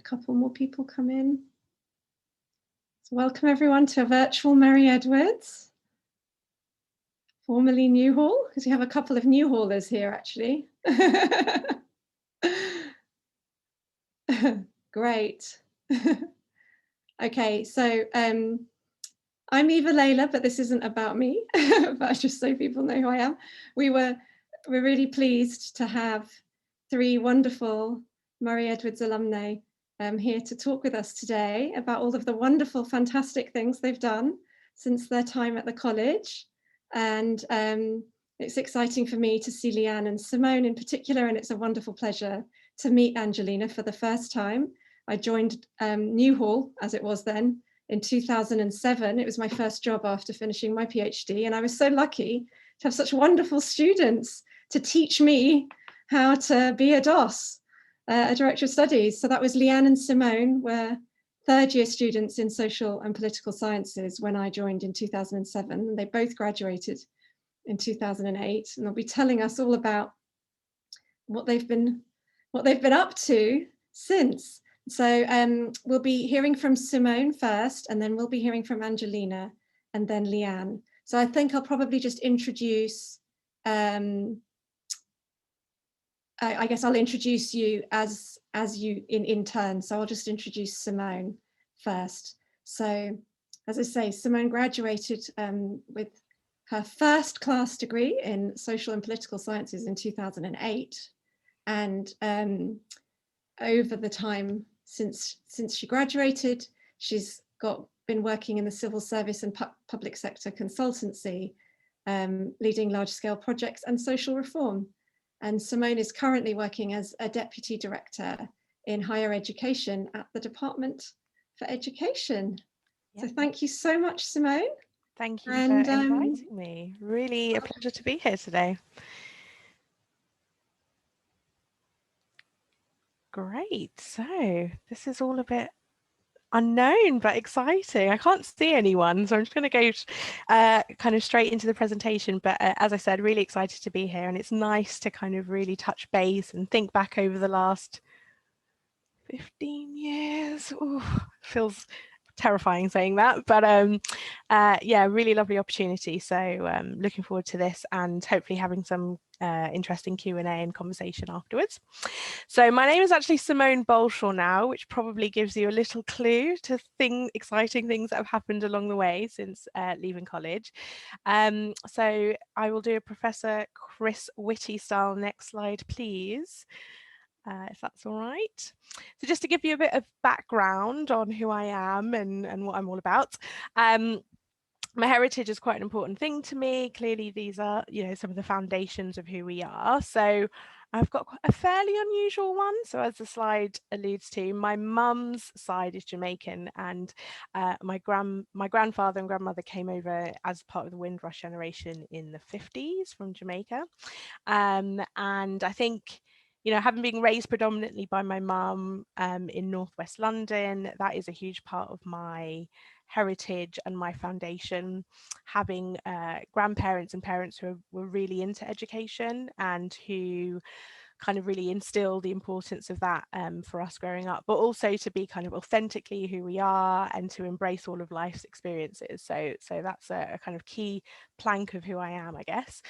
couple more people come in. So welcome everyone to a virtual Mary Edwards, formerly Newhall, because we have a couple of Newhallers here actually. Great. Okay, so I'm Eva Layla, but this isn't about me, but just so people know who I am. We're really pleased to have three wonderful Murray Edwards alumni here to talk with us today about all of the wonderful, fantastic things they've done since their time at the college. And it's exciting for me to see Leanne and Simone in particular, and it's a wonderful pleasure to meet Angelina for the first time. I joined Newhall, as it was then, in 2007. It was my first job after finishing my PhD, and I was so lucky to have such wonderful students to teach me how to be a DOS, a Director of Studies. So that was Leanne and Simone, were third-year students in social and political sciences when I joined in 2007, and they both graduated in 2008, and they'll be telling us all about what they've been up to since. So we'll be hearing from Simone first, and then we'll be hearing from Angelina, and then Leanne. So I think I'll probably just introduce, I guess I'll introduce you as you in turn. So I'll just introduce Simone first. So as I say, Simone graduated with her first class degree in social and political sciences in 2008. And over the time since she graduated, she's been working in the civil service and public sector consultancy, leading large-scale projects and social reform. And Simone is currently working as a deputy director in higher education at the Department for Education. Yeah. So thank you so much, Simone. Thank you for inviting me. Really a pleasure to be here today. Great. So this is all a bit unknown but exciting. I can't see anyone, so I'm just going to go kind of straight into the presentation. But as I said, really excited to be here, and it's nice to kind of really touch base and think back over the last 15 years. Ooh, feels terrifying saying that, but yeah, really lovely opportunity. So looking forward to this and hopefully having some interesting Q&A and conversation afterwards. So my name is actually Simone Bolshaw now, which probably gives you a little clue to exciting things that have happened along the way since leaving college. So I will do a Professor Chris Whitty style. Next slide, please. If that's all right. So just to give you a bit of background on who I am and what I'm all about. My heritage is quite an important thing to me. Clearly, these are, some of the foundations of who we are. So I've got a fairly unusual one. So as the slide alludes to, my mum's side is Jamaican, and my grandfather and grandmother came over as part of the Windrush generation in the 50s from Jamaica. And I think, having been raised predominantly by my mum in northwest London, that is a huge part of my heritage and my foundation. Having grandparents and parents who were really into education and who kind of really instill the importance of that for us growing up, but also to be kind of authentically who we are and to embrace all of life's experiences. So that's a kind of key plank of who I am, I guess,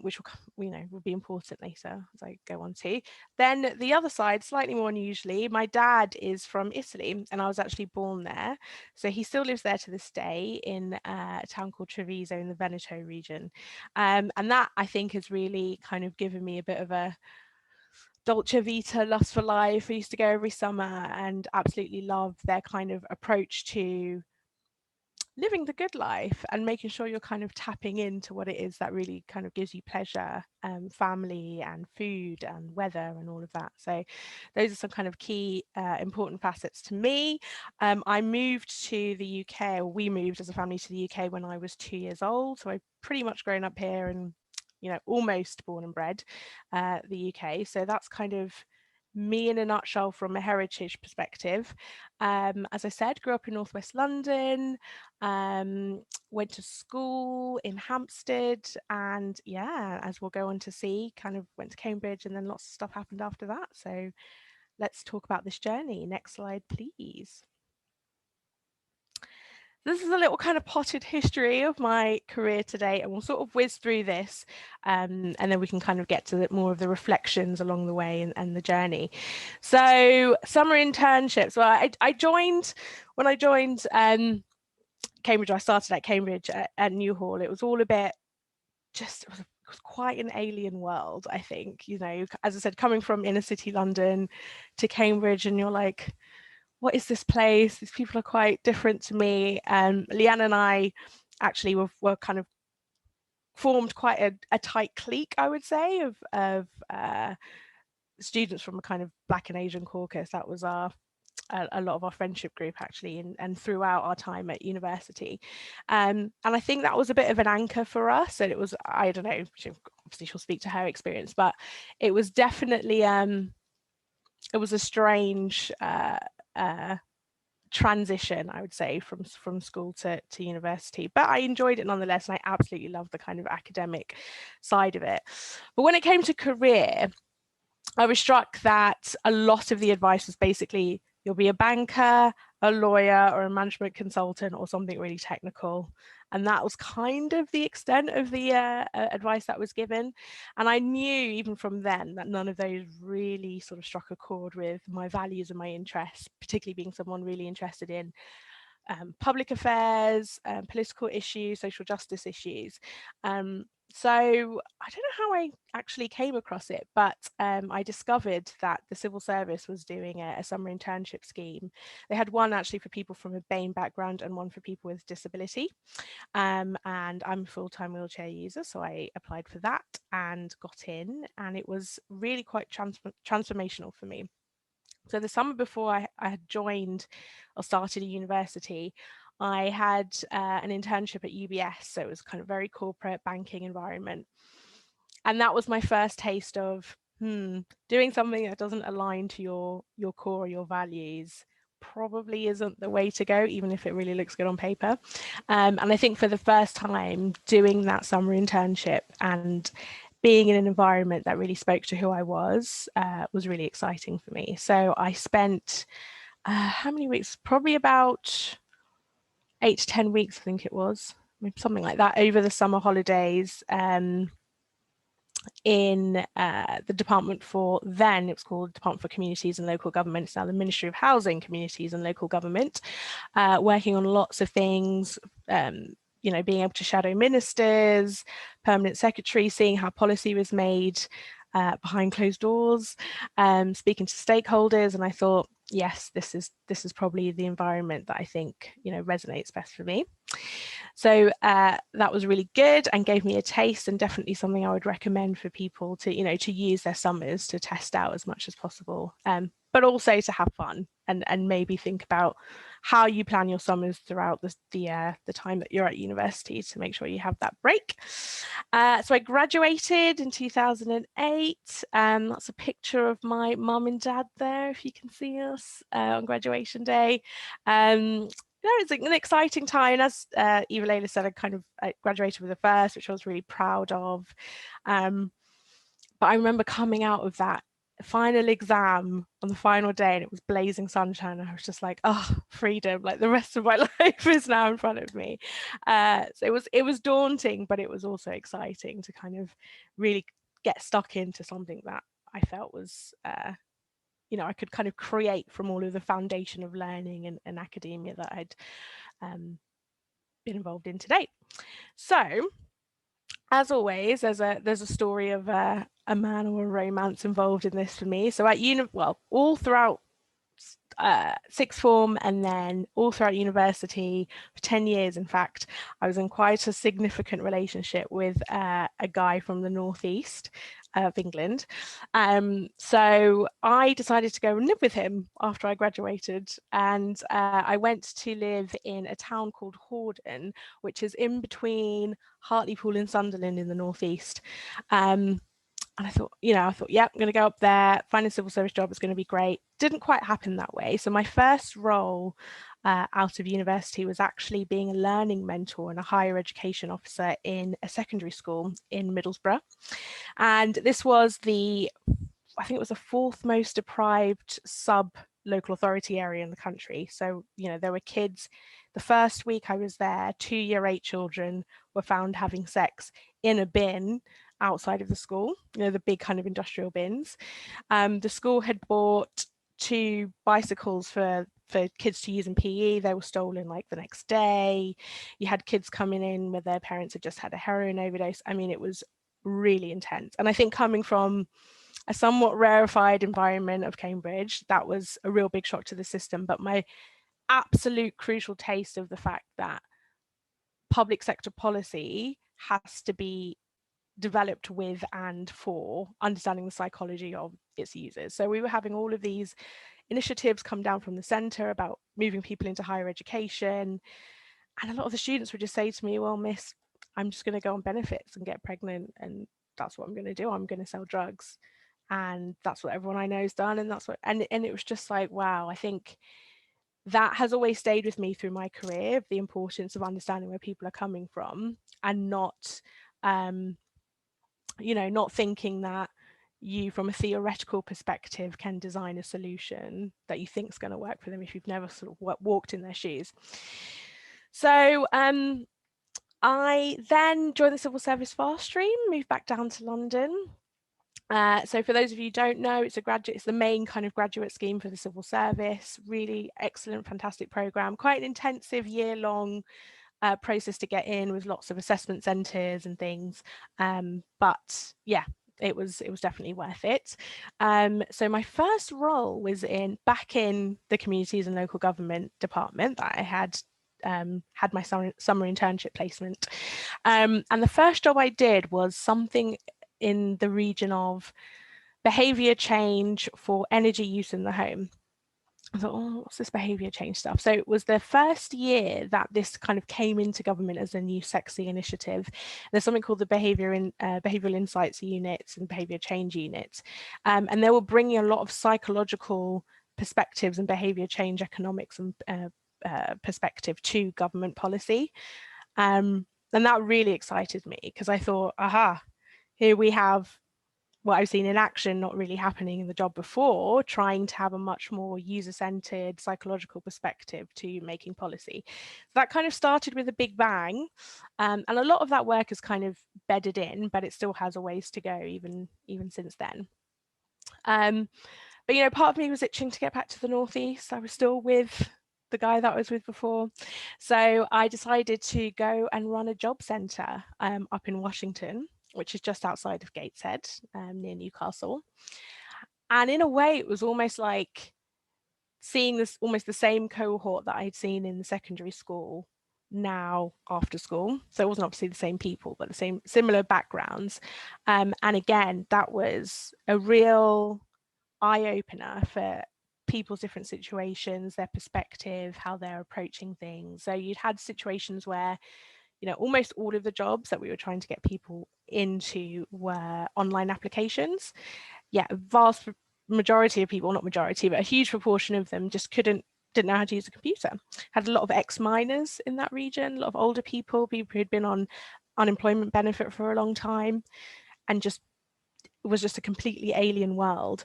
which will be important later as I go on to. Then the other side, slightly more unusually, my dad is from Italy, and I was actually born there. So he still lives there to this day in a town called Treviso in the Veneto region. And that, I think, has really kind of given me a bit of a Dolce Vita, lust for life. I used to go every summer and absolutely love their kind of approach to living the good life and making sure you're kind of tapping into what it is that really kind of gives you pleasure, family and food and weather and all of that. So those are some kind of key important facets to me. I moved to the UK, or we moved as a family to the UK when I was 2 years old. So I've pretty much grown up here and almost born and bred the UK. So that's kind of me in a nutshell from a heritage perspective. As I said, grew up in northwest London, went to school in Hampstead, and yeah, as we'll go on to see, kind of went to Cambridge, and then lots of stuff happened after that. So let's talk about this journey. Next slide, please. This is a little kind of potted history of my career today, and we'll sort of whiz through this, and then we can kind of get to more of the reflections along the way and the journey. So summer internships. Well, I joined, when I joined Cambridge, I started at Cambridge at Newhall. It was all a bit just, it was quite an alien world, I think. You know, as I said, coming from inner city London to Cambridge, and you're like, what is this place? These people are quite different to me. Leanne and I actually were kind of formed quite a tight clique, I would say, of students from a kind of Black and Asian caucus. That was a lot of our friendship group, actually, and throughout our time at university. And I think that was a bit of an anchor for us. And it was, I don't know, obviously she'll speak to her experience, but it was definitely, it was a strange transition, I would say, from school to university, but I enjoyed it nonetheless, and I absolutely loved the kind of academic side of it. But when it came to career, I was struck that a lot of the advice was basically, you'll be a banker, a lawyer, or a management consultant, or something really technical. And that was kind of the extent of the advice that was given. And I knew even from then that none of those really sort of struck a chord with my values and my interests, particularly being someone really interested in public affairs, political issues, social justice issues. So I don't know how I actually came across it, but I discovered that the civil service was doing a summer internship scheme. They had one actually for people from a BAME background and one for people with disability. And I'm a full-time wheelchair user, so I applied for that and got in, and it was really quite transformational for me. So the summer before I had joined or started a university, I had an internship at UBS. So it was kind of very corporate banking environment. And that was my first taste of doing something that doesn't align to your core or your values probably isn't the way to go, even if it really looks good on paper. And I think for the first time doing that summer internship and being in an environment that really spoke to who I was really exciting for me. So I spent how many weeks? Probably about 8 to 10 weeks, I think it was, something like that, over the summer holidays in the department for, then it was called Department for Communities and Local Government. It's now the Ministry of Housing, Communities and Local Government, working on lots of things, you know, being able to shadow ministers, permanent secretaries, seeing how policy was made behind closed doors, speaking to stakeholders. And I thought, yes, this is probably the environment that I think, you know, resonates best for me. So that was really good and gave me a taste, and definitely something I would recommend for people to, you know, to use their summers to test out as much as possible, but also to have fun and maybe think about how you plan your summers throughout the time that you're at university to make sure you have that break. So I graduated in 2008. That's a picture of my mum and dad there, if you can see us on graduation day. It's an exciting time. As Eva Layla said, I graduated with a first, which I was really proud of. But I remember coming out of that final exam on the final day, and it was blazing sunshine. And I was just like, oh, freedom! Like the rest of my life is now in front of me. So it was daunting, but it was also exciting to kind of really get stuck into something that I felt was you know, I could kind of create from all of the foundation of learning and academia that I'd been involved in to date. So, as always, there's a story of a man or a romance involved in this for me. So at all throughout sixth form and then all throughout university for 10 years, in fact, I was in quite a significant relationship with a guy from the northeast of England. So I decided to go and live with him after I graduated, and I went to live in a town called Hordon, which is in between Hartlepool and Sunderland in the northeast. And I thought, yeah, I'm going to go up there, find a civil service job. It's going to be great. Didn't quite happen that way. So my first role out of university was actually being a learning mentor and a higher education officer in a secondary school in Middlesbrough. And this was the I think it was the fourth most deprived local authority area in the country. So, you know, there were kids, the first week I was there, 2 year 8 children were found having sex in a bin outside of the school, you know, the big kind of industrial bins. The school had bought 2 bicycles for kids to use in PE. They were stolen like the next day. You had kids coming in where their parents had just had a heroin overdose. I mean, it was really intense. And I think coming from a somewhat rarefied environment of Cambridge, that was a real big shock to the system. But my absolute crucial taste of the fact that public sector policy has to be developed with and for understanding the psychology of its users. So we were having all of these initiatives come down from the centre about moving people into higher education. And a lot of the students would just say to me, well, miss, I'm just going to go on benefits and get pregnant, and that's what I'm going to do. I'm going to sell drugs. And that's what everyone I know has done. And that's what, and it was just like, wow, I think that has always stayed with me through my career, the importance of understanding where people are coming from and not, you know, not thinking that you from a theoretical perspective can design a solution that you think is going to work for them if you've never sort of walked in their shoes. So I then joined the civil service fast stream, moved back down to London. So for those of you who don't know, it's the main kind of graduate scheme for the civil service. Really excellent, fantastic program. Quite an intensive year-long process to get in with lots of assessment centres and things. But yeah, it was definitely worth it. So my first role was back in the communities and local government department that I had my summer internship placement. And the first job I did was something in the region of behaviour change for energy use in the home. I thought, oh, what's this behaviour change stuff? So it was the first year that this kind of came into government as a new sexy initiative. There's something called the Behavioural Insights Units and Behaviour Change Units. And they were bringing a lot of psychological perspectives and behaviour change economics and perspective to government policy. And that really excited me because I thought, aha, here we have what I've seen in action not really happening in the job before, trying to have a much more user-centered psychological perspective to making policy. So that kind of started with a big bang, and a lot of that work is kind of bedded in, but it still has a ways to go even since then. But you know, part of me was itching to get back to the Northeast. I was still with the guy that I was with before, so I decided to go and run a job centre up in Washington, which is just outside of Gateshead, near Newcastle. And in a way, it was almost like seeing this almost the same cohort that I'd seen in the secondary school now after school. So it wasn't obviously the same people, but the similar backgrounds. And again, that was a real eye-opener for people's different situations, their perspective, how they're approaching things. So you'd had situations where, you know, almost all of the jobs that we were trying to get people into were online applications. Yeah, a vast majority of people, not majority, but a huge proportion of them just didn't know how to use a computer. Had a lot of ex-minors in that region, a lot of older people who'd been on unemployment benefit for a long time, and just it was just a completely alien world.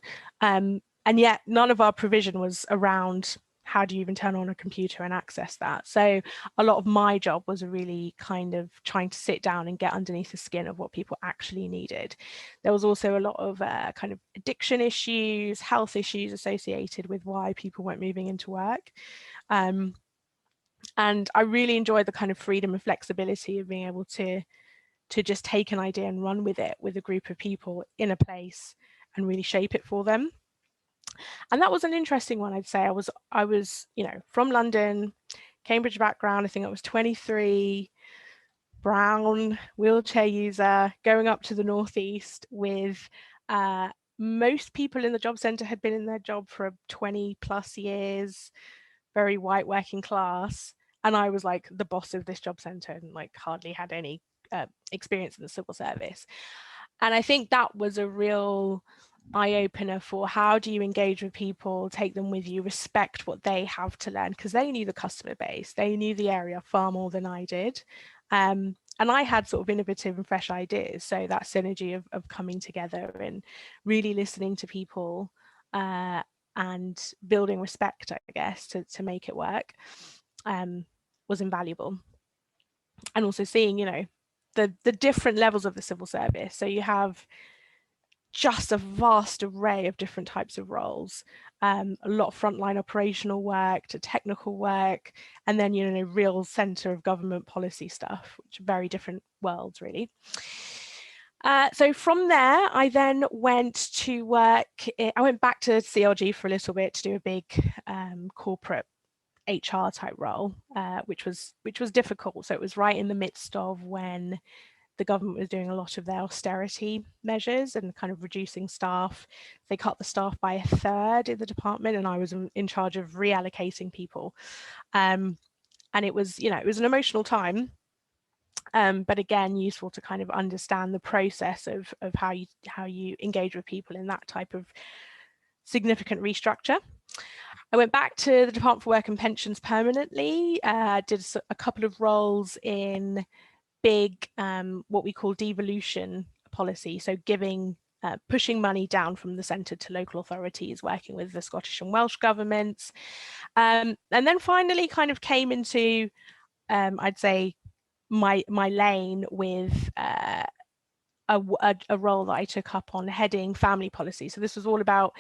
And yet none of our provision was around how do you even turn on a computer and access that. So a lot of my job was really kind of trying to sit down and get underneath the skin of what people actually needed. There was also a lot of kind of addiction issues, health issues associated with why people weren't moving into work. And I really enjoyed the kind of freedom and flexibility of being able to just take an idea and run with it with a group of people in a place and really shape it for them. And that was an interesting one, I'd say. I was, you know, from London, Cambridge background. I think I was 23, brown, wheelchair user, going up to the Northeast with most people in the job centre had been in their job for 20 plus years, very white working class. And I was like the boss of this job centre and like hardly had any experience in the civil service. And I think that was a real eye-opener for how do you engage with people, take them with you, respect what they have to learn, because they knew the customer base, they knew the area far more than I did. And and I had sort of innovative and fresh ideas. So that synergy of coming together and really listening to people and building respect, I guess, to make it work was invaluable. And also seeing, you know, the different levels of the civil service. So you have just a vast array of different types of roles, a lot of frontline operational work to technical work, and then, you know, real centre of government policy stuff, which are very different worlds, really. So from there, I then went to work, I went back to CLG for a little bit to do a big corporate HR type role, which was difficult. So it was right in the midst of when the government was doing a lot of their austerity measures and kind of reducing staff. They cut the staff by a third in the department, and I was in charge of reallocating people. And it was, you know, it was an emotional time, but again, useful to kind of understand the process of how you engage with people in that type of significant restructure. I went back to the Department for Work and Pensions permanently, did a couple of roles in big, what we call devolution policy. So giving, pushing money down from the centre to local authorities, working with the Scottish and Welsh governments. And then finally kind of came into, I'd say, my lane with a role that I took up on heading family policy. So this was all about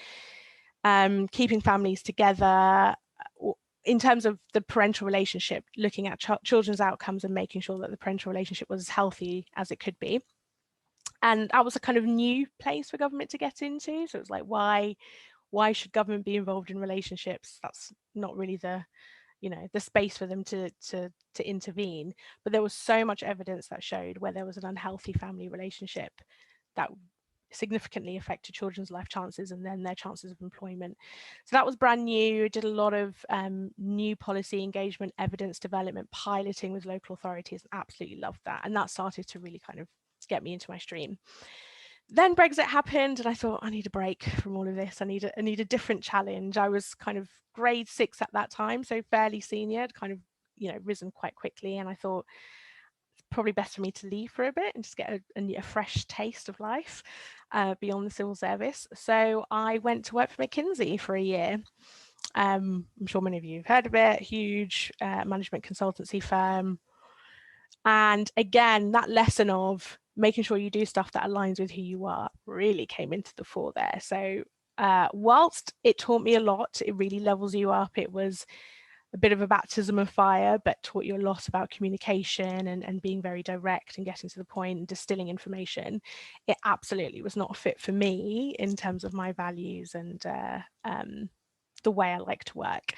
keeping families together in terms of the parental relationship, looking at children's outcomes and making sure that the parental relationship was as healthy as it could be. And that was a kind of new place for government to get into. So it was like, why should government be involved in relationships? That's not really the, you know, the space for them to intervene. But there was so much evidence that showed where there was an unhealthy family relationship that significantly affected children's life chances and then their chances of employment. So that was brand new. Did a lot of new policy engagement, evidence development, piloting with local authorities, and absolutely loved that. And that started to really kind of get me into my stream. Then Brexit happened and I thought, I need a break from all of this. I need a different challenge. I was kind of grade 6 at that time, so fairly senior, kind of, you know, risen quite quickly. And I thought, probably best for me to leave for a bit and just get a fresh taste of life beyond the civil service. So I went to work for McKinsey for a year. I'm sure many of you have heard of it, huge management consultancy firm. And again, that lesson of making sure you do stuff that aligns with who you are really came into the fore there. So whilst it taught me a lot, it really levels you up. It was a bit of a baptism of fire, but taught you a lot about communication and being very direct and getting to the point and distilling information. It absolutely was not a fit for me in terms of my values and the way I like to work.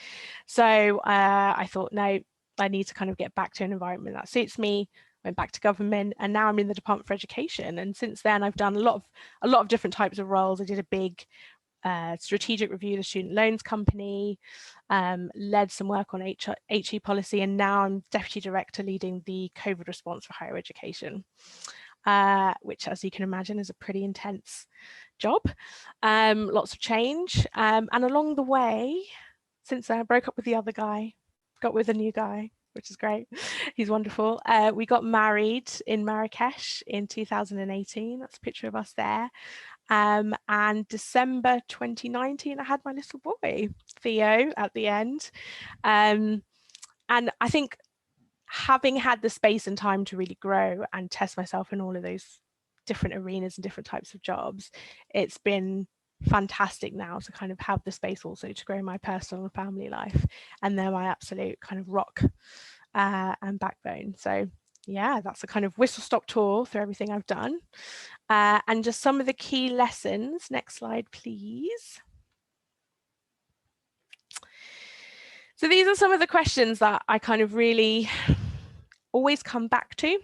So I thought, no, I need to kind of get back to an environment that suits me. Went back to government, and now I'm in the Department for Education. And since then, I've done a lot of different types of roles. I did a big strategic review of the student loans company, led some work on HE policy, and now I'm deputy director leading the COVID response for higher education, which, as you can imagine, is a pretty intense job. Lots of change, and along the way, since I broke up with the other guy, got with a new guy, which is great. He's wonderful. We got married in Marrakesh in 2018. That's a picture of us there. And December 2019, I had my little boy, Theo, at the end. And I think having had the space and time to really grow and test myself in all of those different arenas and different types of jobs, it's been fantastic now to kind of have the space also to grow my personal and family life. And they're my absolute kind of rock and backbone. So yeah, that's a kind of whistle-stop tour through everything I've done. And just some of the key lessons. Next slide, please. So these are some of the questions that I kind of really always come back to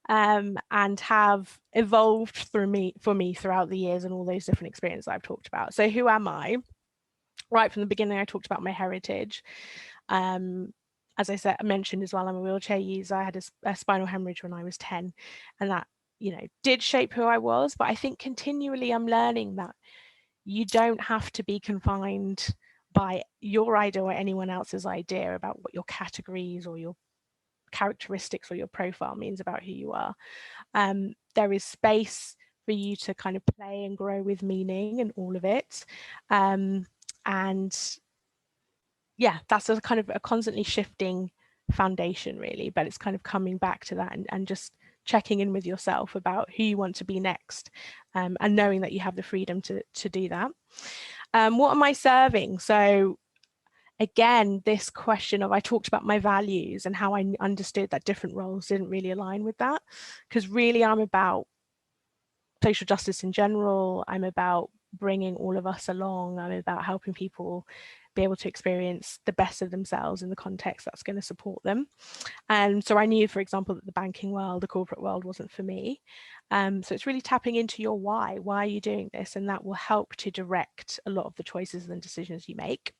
and have evolved for me throughout the years and all those different experiences I've talked about. So who am I? Right from the beginning, I talked about my heritage. As I mentioned as well, I'm a wheelchair user. I had a spinal hemorrhage when I was 10, and that, you know, did shape who I was. But I think continually I'm learning that you don't have to be confined by your idea or anyone else's idea about what your categories or your characteristics or your profile means about who you are. There is space for you to kind of play and grow with meaning and all of it. And yeah, that's a kind of a constantly shifting foundation really, but it's kind of coming back to that and just checking in with yourself about who you want to be next, and knowing that you have the freedom to do that. What am I serving? So again, this question of, I talked about my values and how I understood that different roles didn't really align with that, because really I'm about social justice in general. I'm about bringing all of us along. I'm about helping people be able to experience the best of themselves in the context that's going to support them. And so I knew, for example, that the banking world, the corporate world wasn't for me. So it's really tapping into your why. Why are you doing this? And that will help to direct a lot of the choices and decisions you make.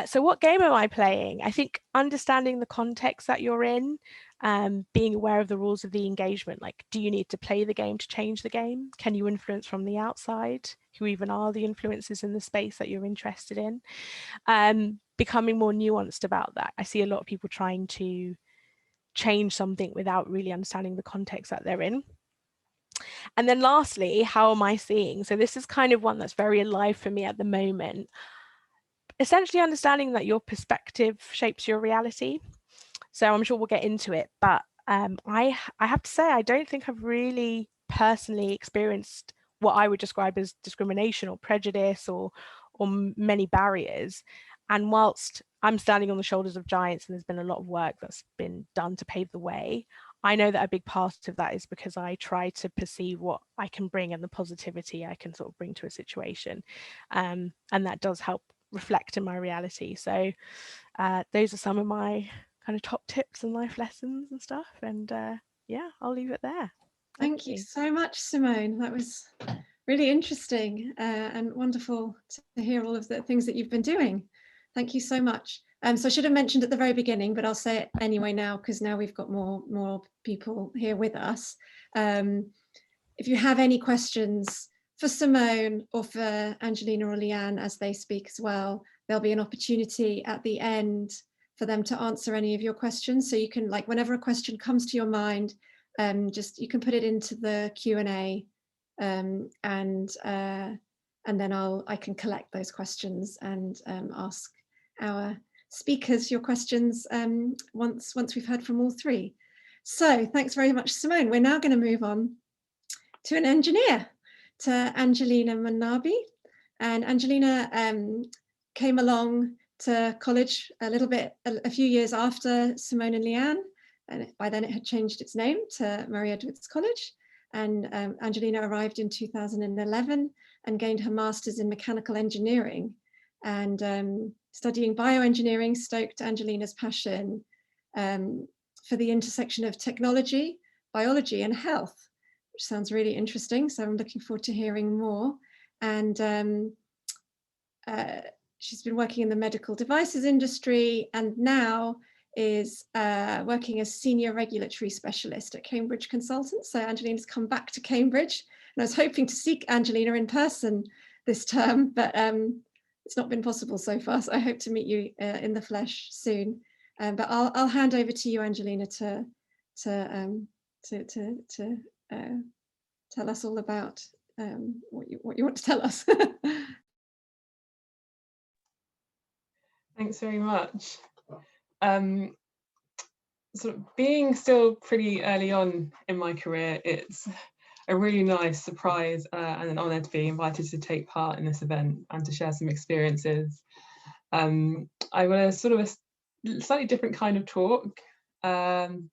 So what game am I playing? I think understanding the context that you're in, being aware of the rules of the engagement, like, do you need to play the game to change the game? Can you influence from the outside? Who even are the influences in the space that you're interested in? Becoming more nuanced about that. I see a lot of people trying to change something without really understanding the context that they're in. And then lastly, how am I seeing? So this is kind of one that's very alive for me at the moment. Essentially understanding that your perspective shapes your reality. So I'm sure we'll get into it, but I have to say, I don't think I've really personally experienced what I would describe as discrimination or prejudice or many barriers. And whilst I'm standing on the shoulders of giants and there's been a lot of work that's been done to pave the way, I know that a big part of that is because I try to perceive what I can bring and the positivity I can sort of bring to a situation. And that does help reflect in my reality. So those are some of my kind of top tips and life lessons and stuff. And yeah, I'll leave it there. Thank you so much, Simone. That was really interesting and wonderful to hear all of the things that you've been doing. Thank you so much. So I should have mentioned at the very beginning, but I'll say it anyway now, because now we've got more people here with us. If you have any questions for Simone or for Angelina or Leanne as they speak as well, there'll be an opportunity at the end for them to answer any of your questions. So you can, like, whenever a question comes to your mind, just you can put it into the Q&A, and then I can collect those questions and ask our speakers your questions once we've heard from all three. So thanks very much, Simone. We're now going to move on to an engineer, to Angelina Munabi. And Angelina came along to college a few years after Simone and Leanne, and by then it had changed its name to Murray Edwards College. And Angelina arrived in 2011 and gained her master's in mechanical engineering. And studying bioengineering stoked Angelina's passion for the intersection of technology, biology, and health, which sounds really interesting. So I'm looking forward to hearing more. And she's been working in the medical devices industry and now is working as senior regulatory specialist at Cambridge Consultants. So Angelina's come back to Cambridge, and I was hoping to see Angelina in person this term, but it's not been possible so far. So I hope to meet you in the flesh soon. But I'll hand over to you, Angelina, to tell us all about what you want to tell us. Thanks very much. Sort of being still pretty early on in my career, it's a really nice surprise and an honour to be invited to take part in this event and to share some experiences. I want a sort of a slightly different kind of talk. One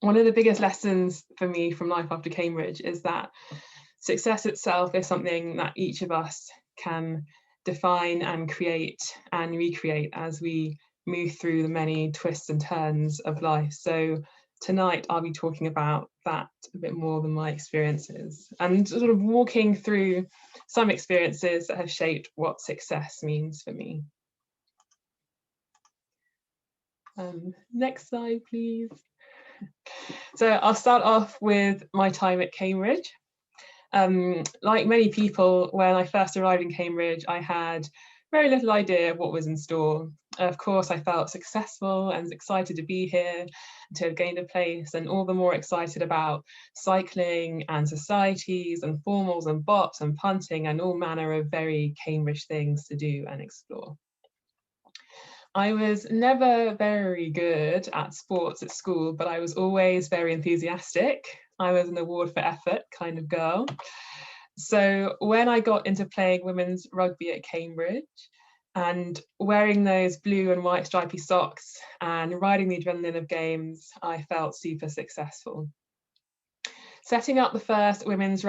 of the biggest lessons for me from life after Cambridge is that success itself is something that each of us can define and create and recreate as we move through the many twists and turns of life. So tonight I'll be talking about that a bit more than my experiences and sort of walking through some experiences that have shaped what success means for me. Next slide, please. So I'll start off with my time at Cambridge. Like many people, when I first arrived in Cambridge, I had very little idea of what was in store. Of course, I felt successful and excited to be here, to have gained a place, and all the more excited about cycling and societies and formals and bots and punting and all manner of very Cambridge things to do and explore. I was never very good at sports at school, but I was always very enthusiastic. I was an award for effort kind of girl. So when I got into playing women's rugby at Cambridge and wearing those blue and white stripy socks and riding the adrenaline of games, I felt super successful. Setting up the first women's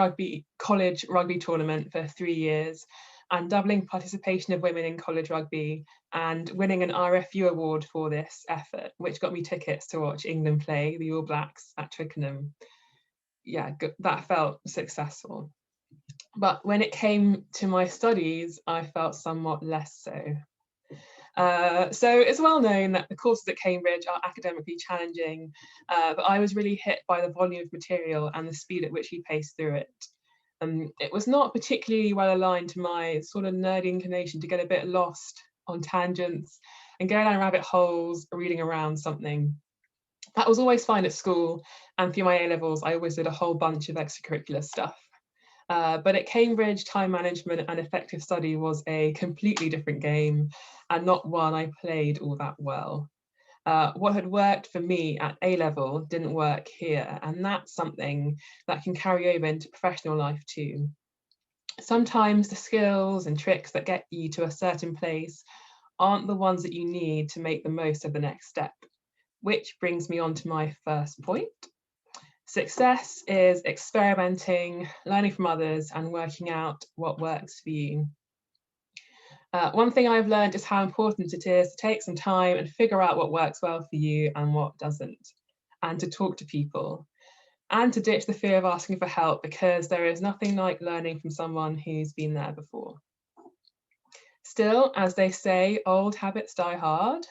college rugby tournament for 3 years and doubling participation of women in college rugby and winning an RFU award for this effort, which got me tickets to watch England play the All Blacks at Twickenham. Yeah, that felt successful. But when it came to my studies, I felt somewhat less so. So it's well known that the courses at Cambridge are academically challenging, but I was really hit by the volume of material and the speed at which we paced through it. It was not particularly well aligned to my sort of nerdy inclination to get a bit lost on tangents and go down rabbit holes reading around something. That was always fine at school, and through my A-levels I always did a whole bunch of extracurricular stuff. But at Cambridge, time management and effective study was a completely different game and not one I played all that well. What had worked for me at A-level didn't work here, and that's something that can carry over into professional life too. Sometimes the skills and tricks that get you to a certain place aren't the ones that you need to make the most of the next step, which brings me on to my first point. Success is experimenting, learning from others, and working out what works for you. One thing I've learned is how important it is to take some time and figure out what works well for you and what doesn't, and to talk to people, and to ditch the fear of asking for help, because there is nothing like learning from someone who's been there before. Still, as they say, old habits die hard.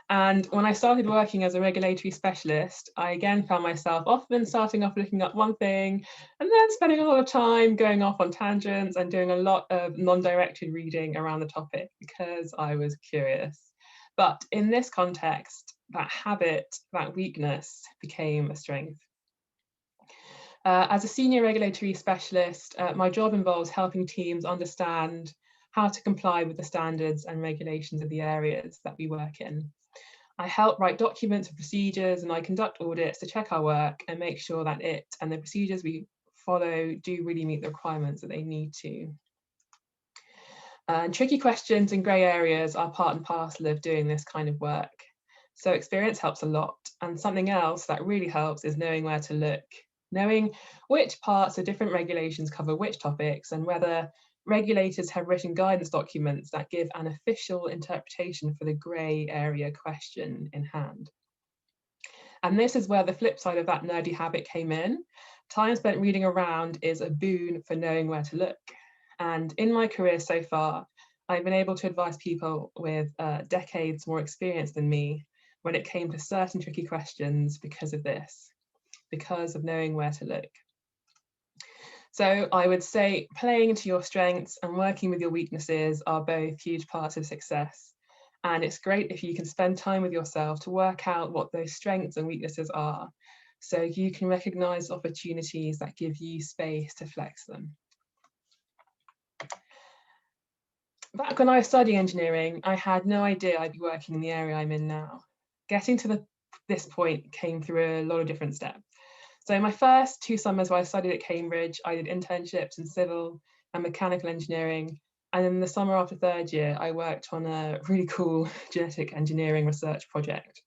And when I started working as a regulatory specialist, I again found myself often starting off looking up one thing and then spending a lot of time going off on tangents and doing a lot of non-directed reading around the topic because I was curious. But in this context, that habit, that weakness became a strength. As a senior regulatory specialist, my job involves helping teams understand how to comply with the standards and regulations of the areas that we work in. I help write documents and procedures, and I conduct audits to check our work and make sure that it and the procedures we follow do really meet the requirements that they need to. Tricky questions and grey areas are part and parcel of doing this kind of work. So experience helps a lot. And something else that really helps is knowing where to look, knowing which parts of different regulations cover which topics and whether regulators have written guidance documents that give an official interpretation for the grey area question in hand. And this is where the flip side of that nerdy habit came in. Time spent reading around is a boon for knowing where to look. And in my career so far, I've been able to advise people with decades more experience than me when it came to certain tricky questions because of this, because of knowing where to look. So I would say playing to your strengths and working with your weaknesses are both huge parts of success. And it's great if you can spend time with yourself to work out what those strengths and weaknesses are, so you can recognize opportunities that give you space to flex them. Back when I was studying engineering, I had no idea I'd be working in the area I'm in now. Getting to this point came through a lot of different steps. So my first 2 summers while I studied at Cambridge, I did internships in civil and mechanical engineering. And in the summer after 3rd year, I worked on a really cool genetic engineering research project.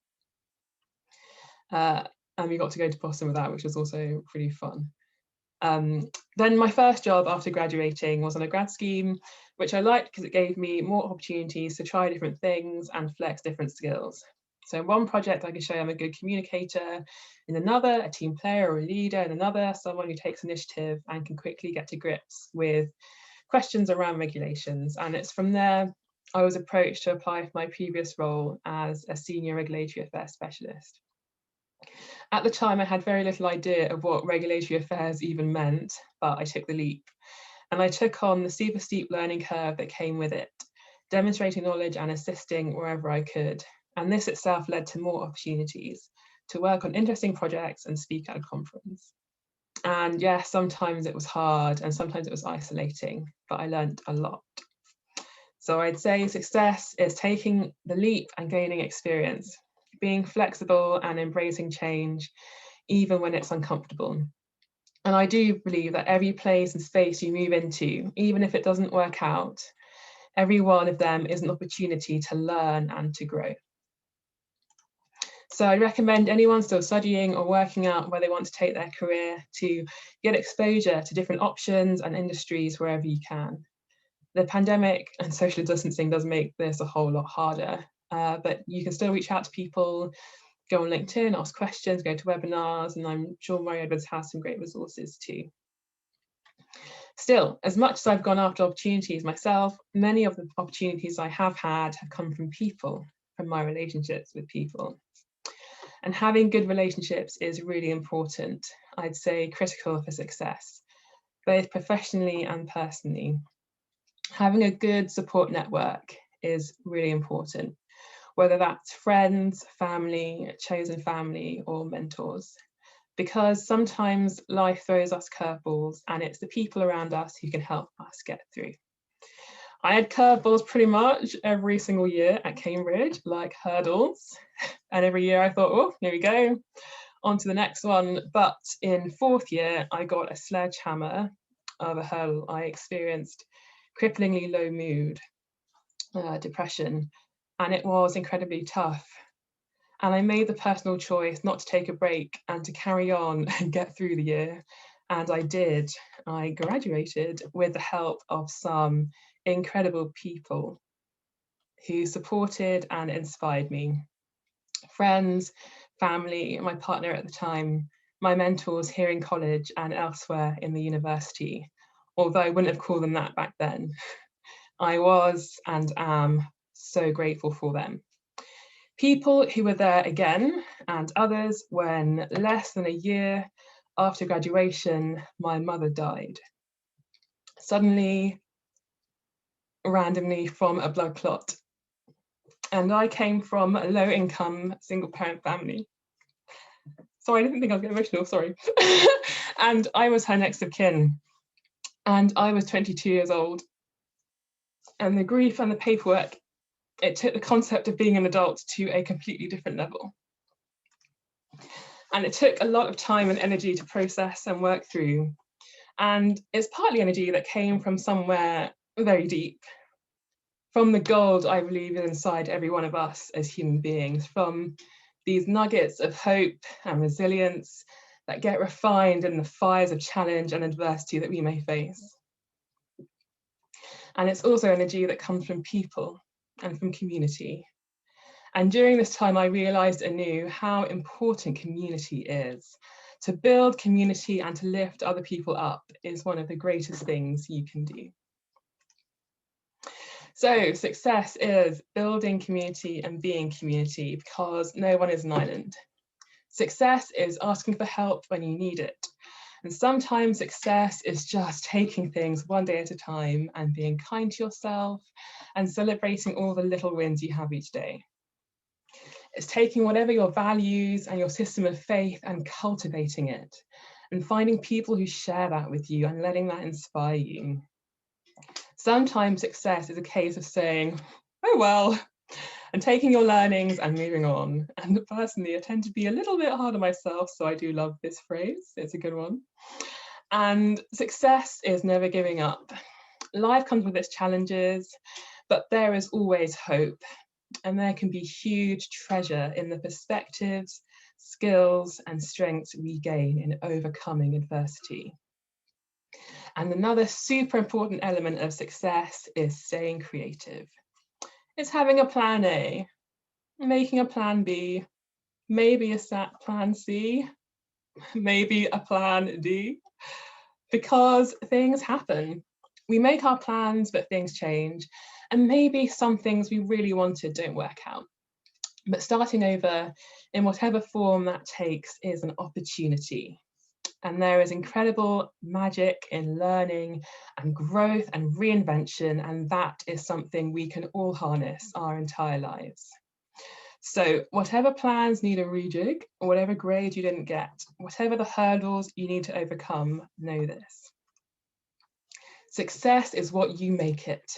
And we got to go to Boston with that, which was also pretty fun. Then my first job after graduating was on a grad scheme, which I liked because it gave me more opportunities to try different things and flex different skills. So in one project, I could show I'm a good communicator. In another, a team player or a leader. In another, someone who takes initiative and can quickly get to grips with questions around regulations. And it's from there I was approached to apply for my previous role as a senior regulatory affairs specialist. At the time, I had very little idea of what regulatory affairs even meant, but I took the leap. And I took on the super steep learning curve that came with it. demonstrating knowledge and assisting wherever I could. And this itself led to more opportunities to work on interesting projects and speak at a conference. And yes, sometimes it was hard and sometimes it was isolating, but I learned a lot. So I'd say success is taking the leap and gaining experience, being flexible and embracing change, even when it's uncomfortable. And I do believe that every place and space you move into, even if it doesn't work out, every one of them is an opportunity to learn and to grow. So I recommend anyone still studying or working out where they want to take their career to get exposure to different options and industries wherever you can. The pandemic and social distancing does make this a whole lot harder, but you can still reach out to people, go on LinkedIn, ask questions, go to webinars, and I'm sure Murray Edwards has some great resources too. Still, as much as I've gone after opportunities myself, many of the opportunities I have had have come from people, from my relationships with people. And having good relationships is really important, I'd say critical for success, both professionally and personally. Having a good support network is really important, whether that's friends, family, chosen family, or mentors, because sometimes life throws us curveballs and it's the people around us who can help us get through. I had curveballs pretty much every single year at Cambridge, like hurdles. And every year I thought, oh, here we go, on to the next one. But in fourth year, I got a sledgehammer of a hurdle. I experienced cripplingly low mood, depression, and it was incredibly tough. And I made the personal choice not to take a break and to carry on and get through the year. And I did. I graduated with the help of some incredible people who supported and inspired me. Friends, family, my partner at the time, my mentors here in college and elsewhere in the university, although I wouldn't have called them that back then. I was and am so grateful for them. People who were there again, and others when less than a year after graduation, my mother died. Suddenly, randomly from a blood clot. And I came from a low-income, single-parent family. Sorry, I didn't think I was getting emotional, sorry. And I was her next of kin. And I was 22 years old. And the grief and the paperwork, it took the concept of being an adult to a completely different level. And it took a lot of time and energy to process and work through. And it's partly energy that came from somewhere very deep, from the gold I believe is inside every one of us as human beings, from these nuggets of hope and resilience that get refined in the fires of challenge and adversity that we may face. And it's also energy that comes from people and from community. And during this time, I realized anew how important community is. To build community and to lift other people up is one of the greatest things you can do. So success is building community and being community, because no one is an island. Success is asking for help when you need it. And sometimes success is just taking things one day at a time and being kind to yourself and celebrating all the little wins you have each day. It's taking whatever your values and your system of faith and cultivating it and finding people who share that with you and letting that inspire you. Sometimes success is a case of saying, oh well, and taking your learnings and moving on. And personally, I tend to be a little bit hard on myself, so I do love this phrase. It's a good one. And success is never giving up. Life comes with its challenges, but there is always hope. And there can be huge treasure in the perspectives, skills, and strengths we gain in overcoming adversity. And another super important element of success is staying creative. It's having a plan A, making a plan B, maybe a plan C, maybe a plan D, because things happen. We make our plans, but things change. And maybe some things we really wanted don't work out. But starting over in whatever form that takes is an opportunity. And there is incredible magic in learning and growth and reinvention, and that is something we can all harness our entire lives. So whatever plans need a rejig, or whatever grade you didn't get, whatever the hurdles you need to overcome, know this. Success is what you make it,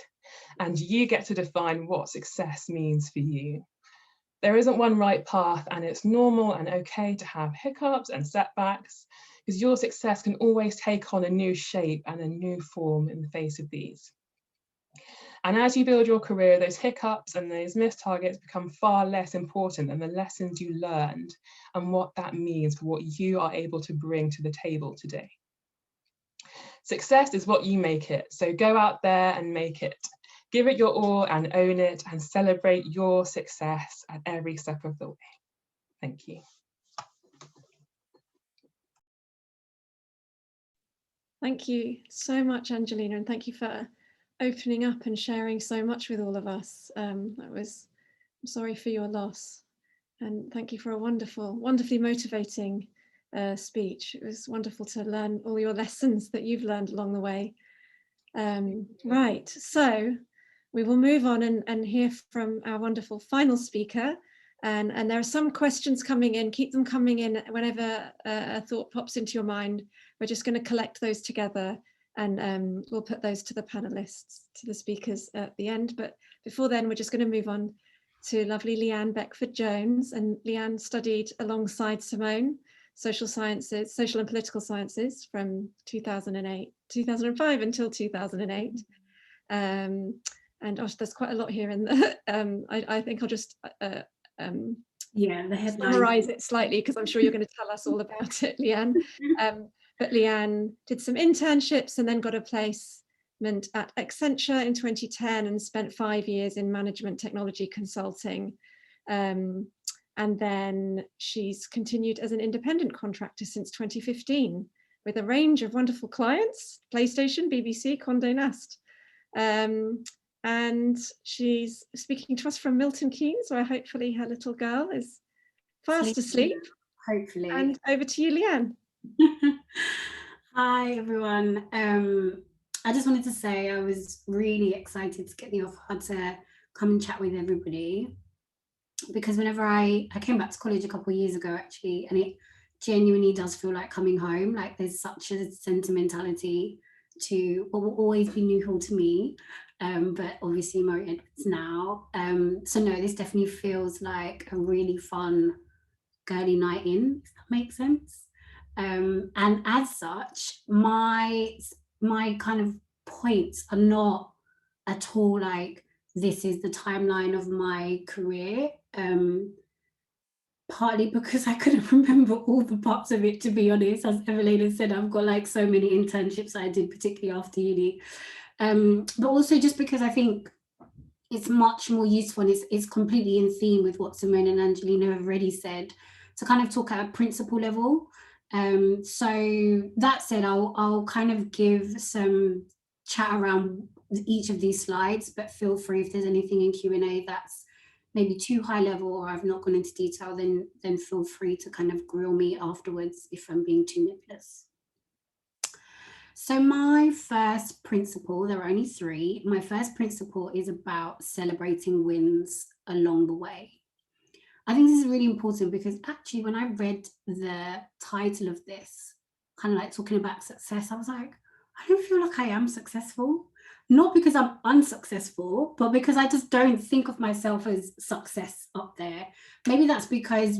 and you get to define what success means for you. There isn't one right path, and it's normal and okay to have hiccups and setbacks, because your success can always take on a new shape and a new form in the face of these. And as you build your career, those hiccups and those missed targets become far less important than the lessons you learned and what that means for what you are able to bring to the table today. Success is what you make it, so go out there and make it. Give it your all and own it, and celebrate your success at every step of the way. Thank you. Thank you so much, Angelina, and thank you for opening up and sharing so much with all of us. I'm sorry for your loss, and thank you for a wonderfully motivating speech. It was wonderful to learn all your lessons that you've learned along the way. Right, so we will move on and hear from our wonderful final speaker. And there are some questions coming in. Keep them coming in whenever a thought pops into your mind. We're just going to collect those together, and we'll put those to the panelists, to the speakers at the end. But before then, we're just going to move on to lovely Lyeanne Beckford-Jones. And Leanne studied alongside Simone social and political sciences from 2005 until 2008. And there's quite a lot here in the, I think I'll just summarize it slightly, because I'm sure you're going to tell us all about it, Leanne. But Leanne did some internships and then got a placement at Accenture in 2010 and spent 5 years in management technology consulting. And then she's continued as an independent contractor since 2015 with a range of wonderful clients, PlayStation, BBC, Conde Nast. And she's speaking to us from Milton Keynes, where hopefully her little girl is fast asleep. Hopefully. And over to you, Leanne. Hi, everyone. I just wanted to say I was really excited to get the offer to come and chat with everybody, because whenever I came back to college a couple of years ago, actually, and it genuinely does feel like coming home. Like there's such a sentimentality to what will always be Newhall to me, but obviously Murray Edwards now. So no, this definitely feels like a really fun girly night in, if that makes sense. And as such, my kind of points are not at all like this is the timeline of my career, partly because I couldn't remember all the parts of it, to be honest. As Evelina said, I've got like so many internships I did, particularly after uni, but also just because I think it's much more useful, and it's completely in theme with what Simone and Angelina have already said, to kind of talk at a principle level. So that said, I'll kind of give some chat around each of these slides, but feel free if there's anything in Q&A that's maybe too high level or I've not gone into detail, then feel free to kind of grill me afterwards if I'm being too nebulous. So my first principle, there are only three. My first principle is about celebrating wins along the way. I think this is really important because actually when I read the title of this, kind of like talking about success, I was like, I don't feel like I am successful. Not because I'm unsuccessful, but because I just don't think of myself as success up there. Maybe that's because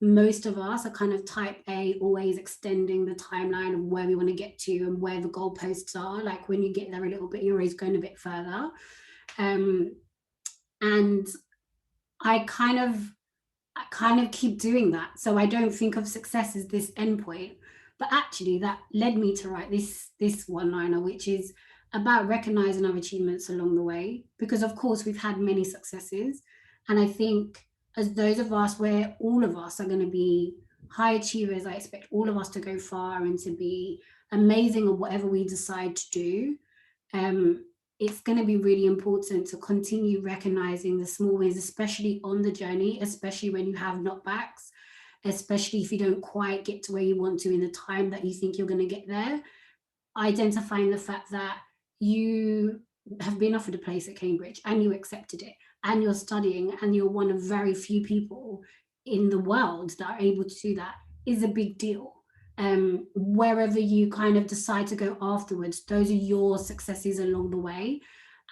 most of us are kind of type A, always extending the timeline of where we want to get to and where the goalposts are. Like when you get there a little bit, you're always going a bit further. And I kind of keep doing that. So I don't think of success as this endpoint, but actually that led me to write this one-liner, which is about recognizing our achievements along the way, because of course we've had many successes. And I think as those of us where all of us are going to be high achievers, I expect all of us to go far and to be amazing at whatever we decide to do. It's going to be really important to continue recognizing the small wins, especially on the journey, especially when you have knockbacks, especially if you don't quite get to where you want to in the time that you think you're going to get there. Identifying the fact that you have been offered a place at Cambridge and you accepted it, and you're studying, and you're one of very few people in the world that are able to do that, is a big deal. Wherever you kind of decide to go afterwards, those are your successes along the way.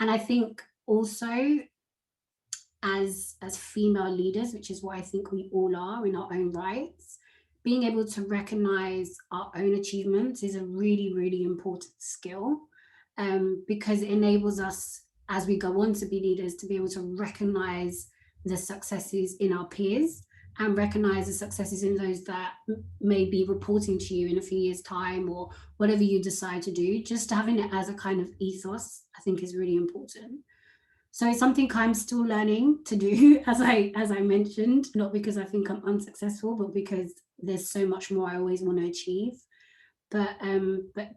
And I think also as female leaders, which is what I think we all are in our own rights, being able to recognize our own achievements is a really, really important skill, because it enables us, as we go on to be leaders, to be able to recognize the successes in our peers and recognize the successes in those that may be reporting to you in a few years' time, or whatever you decide to do. Just having it as a kind of ethos, I think, is really important. So it's something I'm still learning to do, as I mentioned, not because I think I'm unsuccessful, but because there's so much more I always want to achieve. But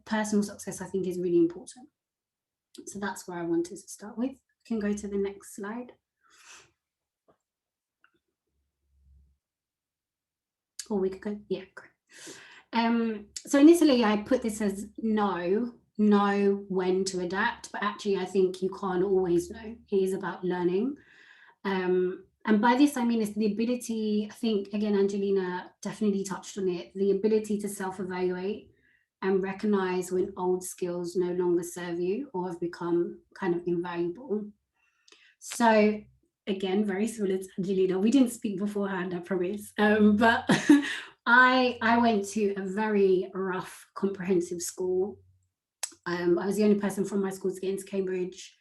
personal success, I think, is really important. So that's where I wanted to start with. I can go to the next slide. Or we could go, yeah, great. So initially I put this as know when to adapt, but actually I think you can't always know. It is about learning. And by this, I mean, it's the ability, I think, again, Angelina definitely touched on it, the ability to self-evaluate and recognize when old skills no longer serve you or have become kind of invaluable. So again, very similar to Angelina, we didn't speak beforehand, I promise, but I went to a very rough comprehensive school. I was the only person from my school to get into Cambridge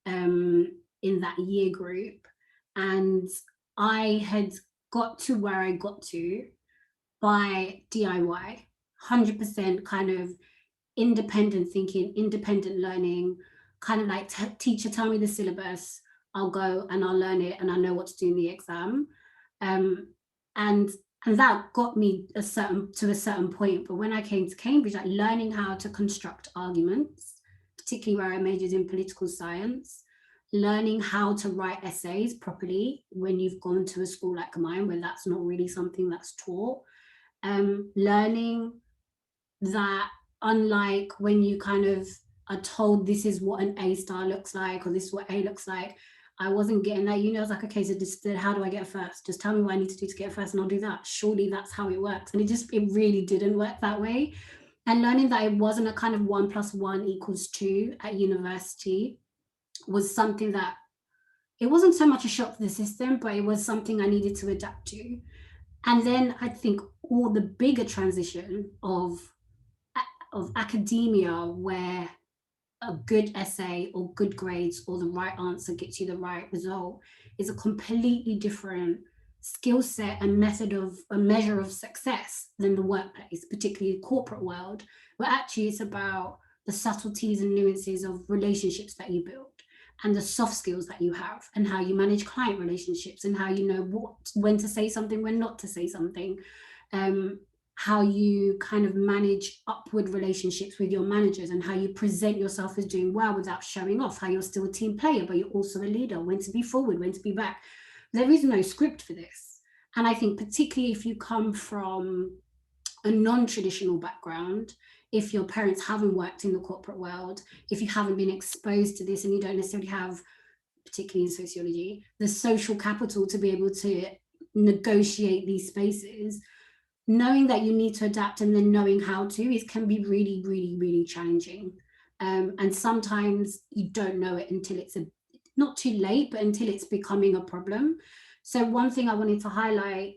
in that year group. And I had got to where I got to by DIY, 100% kind of independent thinking, independent learning, kind of like teacher, tell me the syllabus, I'll go and I'll learn it and I know what to do in the exam. And that got me to a certain point. But when I came to Cambridge, like learning how to construct arguments, particularly where I majored in political science, learning how to write essays properly when you've gone to a school like mine, where that's not really something that's taught. Learning that unlike when you kind of are told this is what an A star looks like, or this is what A looks like, I wasn't getting that. I was like, okay, so just how do I get a first? Just tell me what I need to do to get a first and I'll do that. Surely that's how it works. And it really didn't work that way. And learning that it wasn't a kind of 1 + 1 = 2 at university was something that, it wasn't so much a shock to the system, but it was something I needed to adapt to. And then I think all the bigger transition of academia, where a good essay or good grades or the right answer gets you the right result, is a completely different skill set and a measure of success than the workplace, particularly the corporate world, where actually it's about the subtleties and nuances of relationships that you build, and the soft skills that you have, and how you manage client relationships, and how you know when to say something, when not to say something, how you kind of manage upward relationships with your managers, and how you present yourself as doing well without showing off, how you're still a team player, but you're also a leader, when to be forward, when to be back. There is no script for this. And I think particularly if you come from a non-traditional background, if your parents haven't worked in the corporate world, if you haven't been exposed to this, and you don't necessarily have, particularly in sociology, the social capital to be able to negotiate these spaces, knowing that you need to adapt and then knowing how to can be really, really, really challenging. And sometimes you don't know it until it's not too late, but until it's becoming a problem. So one thing I wanted to highlight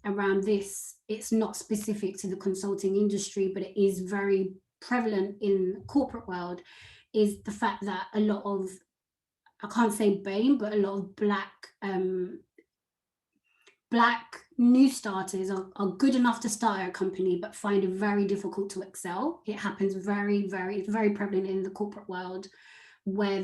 around this, it's not specific to the consulting industry, but it is very prevalent in the corporate world, is the fact that a lot of, I can't say BAME, but a lot of Black new starters are good enough to start a company, but find it very difficult to excel. It happens it's very prevalent in the corporate world, where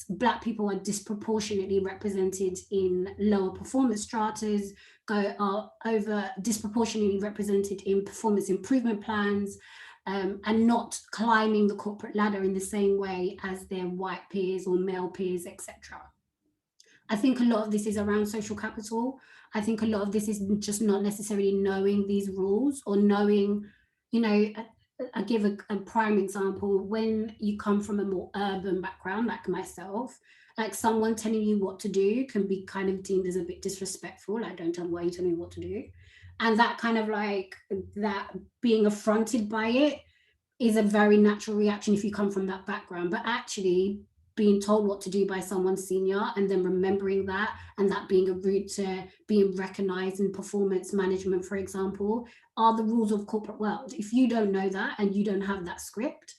Black people are disproportionately represented in lower performance stratas, are over disproportionately represented in performance improvement plans, and not climbing the corporate ladder in the same way as their white peers or male peers, etc. I think a lot of this is around social capital. I think a lot of this is just not necessarily knowing these rules or knowing, you know, I give a prime example. When you come from a more urban background, like myself, like someone telling you what to do can be kind of deemed as a bit disrespectful. Like, don't tell me why you tell me what to do. And that kind of like that being affronted by it is a very natural reaction if you come from that background. But actually being told what to do by someone senior and then remembering that, and that being a route to being recognized in performance management, for example, are the rules of corporate world. If you don't know that and you don't have that script,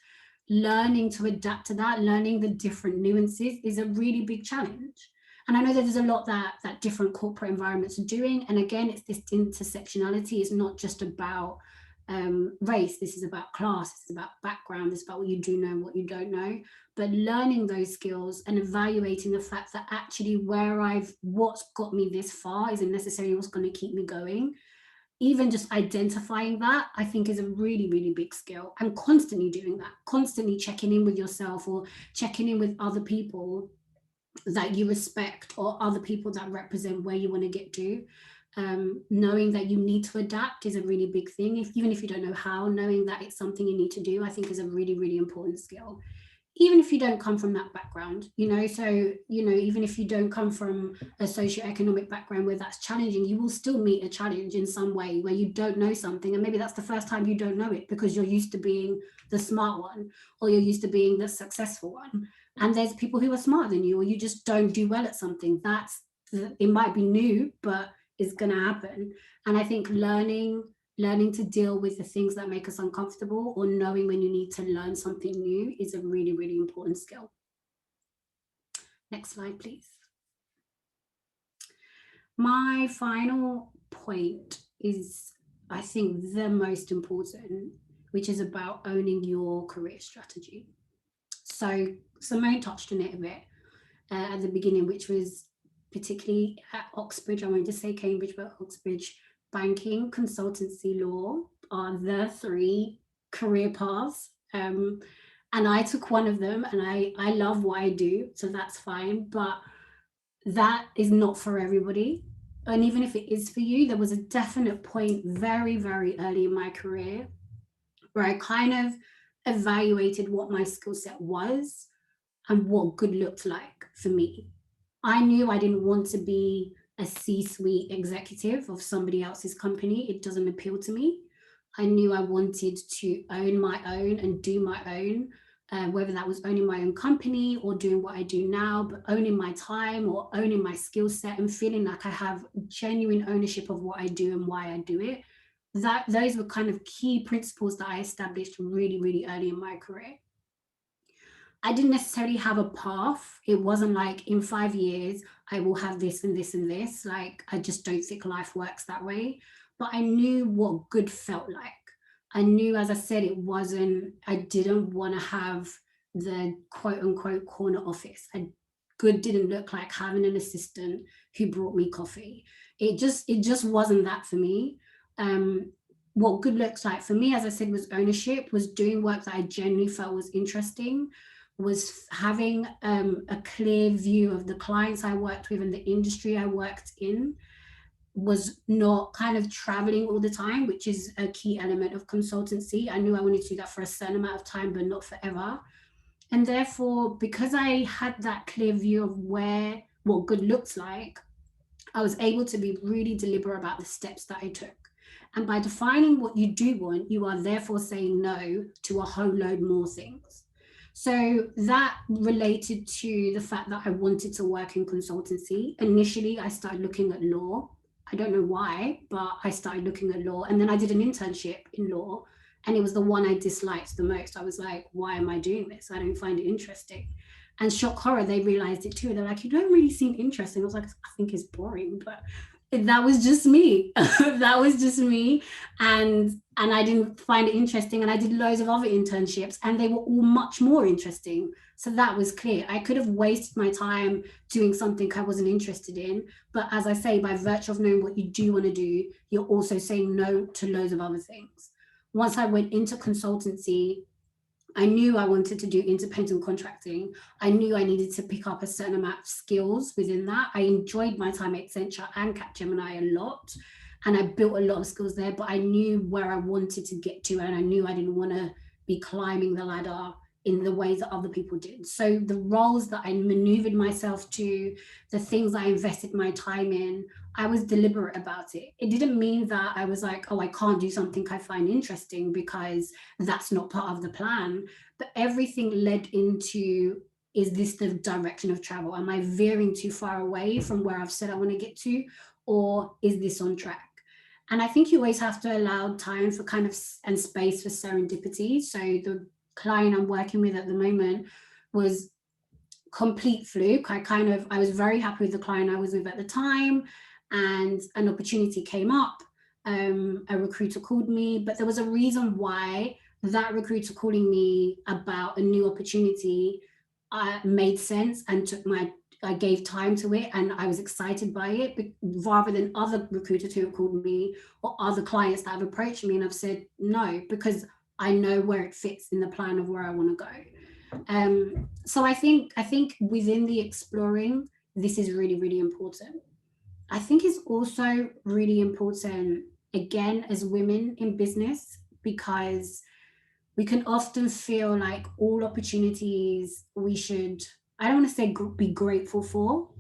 learning to adapt to that, learning the different nuances is a really big challenge. And I know that there's a lot that different corporate environments are doing. And again, it's this intersectionality. It's not just about race. This is about class. This is about background. This is about what you do know and what you don't know. But learning those skills and evaluating the fact that actually what's got me this far isn't necessarily what's going to keep me going. Even just identifying that, I think, is a really, really big skill. And constantly doing that, constantly checking in with yourself or checking in with other people that you respect or other people that represent where you want to get to. Knowing that you need to adapt is a really big thing. Even if you don't know how, knowing that it's something you need to do, I think is a really, really important skill. Even if you don't come from that background, you know, so, you know, even if you don't come from a socioeconomic background where that's challenging, you will still meet a challenge in some way where you don't know something. And maybe that's the first time you don't know it because you're used to being the smart one, or you're used to being the successful one. And there's people who are smarter than you, or you just don't do well at something. It might be new, but it's going to happen. And I think learning to deal with the things that make us uncomfortable, or knowing when you need to learn something new, is a really, really important skill. Next slide, please. My final point is, I think, the most important, which is about owning your career strategy. So Simone touched on it a bit at the beginning, which was particularly at Oxbridge. I won't just say Cambridge, but Oxbridge. Banking, consultancy, law are the three career paths. And I took one of them, and I love what I do, so that's fine. But that is not for everybody. And even if it is for you, there was a definite point very, very early in my career where I kind of evaluated what my skill set was and what good looked like for me. I knew I didn't want to be a C-suite executive of somebody else's company. It doesn't appeal to me. I knew I wanted to own my own and do my own, whether that was owning my own company or doing what I do now, but owning my time or owning my skill set and feeling like I have genuine ownership of what I do and why I do it. Those were kind of key principles that I established really, really early in my career. I didn't necessarily have a path. It wasn't like in 5 years, I will have this and this and this. Like, I just don't think life works that way. But I knew what good felt like. I knew, as I said, I didn't want to have the quote unquote corner office. Good didn't look like having an assistant who brought me coffee. It just wasn't that for me. What good looks like for me, as I said, was ownership, was doing work that I genuinely felt was interesting, was having a clear view of the clients I worked with and the industry I worked in, was not kind of traveling all the time, which is a key element of consultancy. I knew I wanted to do that for a certain amount of time, but not forever. And therefore, because I had that clear view of what good looks like, I was able to be really deliberate about the steps that I took. And by defining what you do want, you are therefore saying no to a whole load more things. So that related to the fact that I wanted to work in consultancy. Initially, I started looking at law. I don't know why, but I started looking at law. And then I did an internship in law, and it was the one I disliked the most. I was like, why am I doing this? I don't find it interesting. And shock horror, they realized it too. They're like, you don't really seem interesting. I was like, I think it's boring, but that was just me. That was just me. And I didn't find it interesting. And I did loads of other internships, and they were all much more interesting. So that was clear. I could have wasted my time doing something I wasn't interested in. But as I say, by virtue of knowing what you do want to do, you're also saying no to loads of other things. Once I went into consultancy, I knew I wanted to do independent contracting. I knew I needed to pick up a certain amount of skills within that. I enjoyed my time at Accenture and Capgemini a lot, and I built a lot of skills there, but I knew where I wanted to get to, and I knew I didn't want to be climbing the ladder in the ways that other people did. So the roles that I maneuvered myself to, the things I invested my time in, I was deliberate about it. It didn't mean that I was like, oh, I can't do something I find interesting because that's not part of the plan. But everything led into, is this the direction of travel? Am I veering too far away from where I've said I want to get to? Or is this on track? And I think you always have to allow time for kind of and space for serendipity. So the client I'm working with at the moment was complete fluke. I was very happy with the client I was with at the time, and an opportunity came up. A recruiter called me, but there was a reason why that recruiter calling me about a new opportunity made sense and I gave time to it, and I was excited by it, but rather than other recruiters who have called me or other clients that have approached me and I've said no, because I know where it fits in the plan of where I want to go. So I think within the exploring, this is really, really important. I think it's also really important, again, as women in business, because we can often feel like all opportunities we should, I don't want to say be grateful for,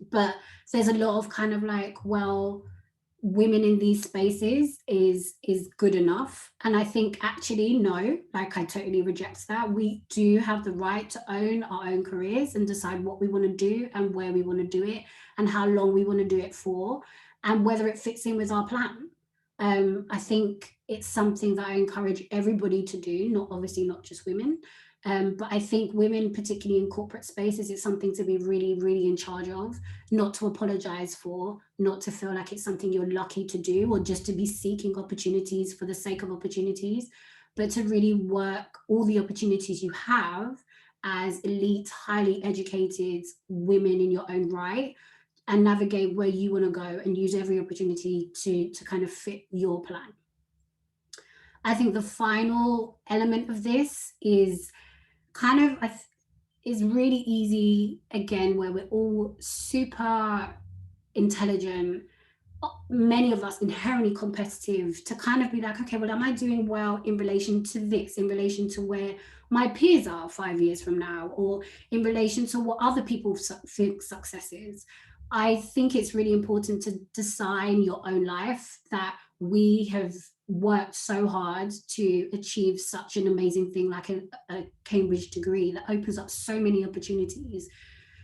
but there's a lot of kind of like, well, women in these spaces is good enough. And I think actually, no, like I totally reject that. We do have the right to own our own careers and decide what we want to do and where we want to do it and how long we want to do it for and whether it fits in with our plan. I think it's something that I encourage everybody to do, obviously not just women. But I think women, particularly in corporate spaces, it's something to be really, really in charge of, not to apologize for, not to feel like it's something you're lucky to do or just to be seeking opportunities for the sake of opportunities, but to really work all the opportunities you have as elite, highly educated women in your own right and navigate where you want to go and use every opportunity to kind of fit your plan. I think the final element of this is kind of is really easy, again, where we're all super intelligent, many of us inherently competitive, to kind of be like, okay, well, am I doing well in relation to this, in relation to where my peers are 5 years from now, or in relation to what other people think success is? I think it's really important to design your own life, that we have worked so hard to achieve such an amazing thing like a Cambridge degree that opens up so many opportunities.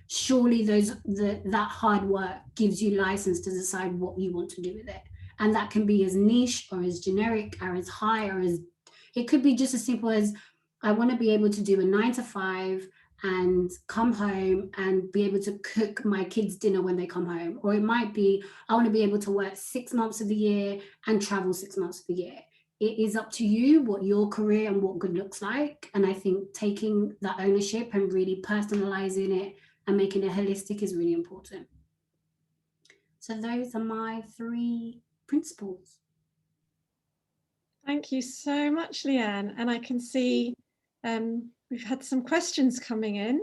Surely that hard work gives you license to decide what you want to do with it. And that can be as niche or as generic or as high, or as it could be just as simple as, I want to be able to do a 9 to 5 and come home and be able to cook my kids dinner when they come home. Or it might be, I want to be able to work 6 months of the year and travel 6 months of the year. It is up to you what your career and what good looks like. And I think taking that ownership and really personalizing it and making it holistic is really important. So those are my 3 principles. Thank you so much, Leanne. And I can see we've had some questions coming in.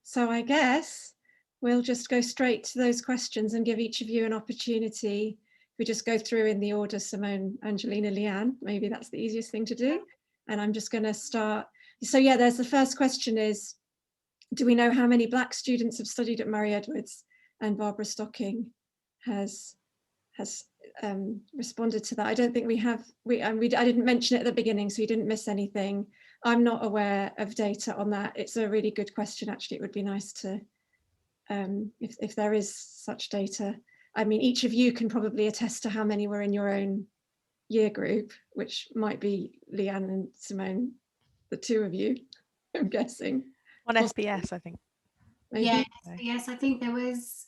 So I guess we'll just go straight to those questions and give each of you an opportunity. We just go through in the order: Simone, Angelina, Leanne. Maybe that's the easiest thing to do. And I'm just going to start. So yeah, there's the first question is, do we know how many Black students have studied at Murray Edwards? And Barbara Stocking has responded to that. I don't think we have. I didn't mention it at the beginning, so you didn't miss anything. I'm not aware of data on that. It's a really good question, actually. It would be nice to, if there is such data. I mean, each of you can probably attest to how many were in your own year group, which might be Leanne and Simone, the 2 of you, I'm guessing. On SBS, I think. Maybe. Yeah, yes, I think there was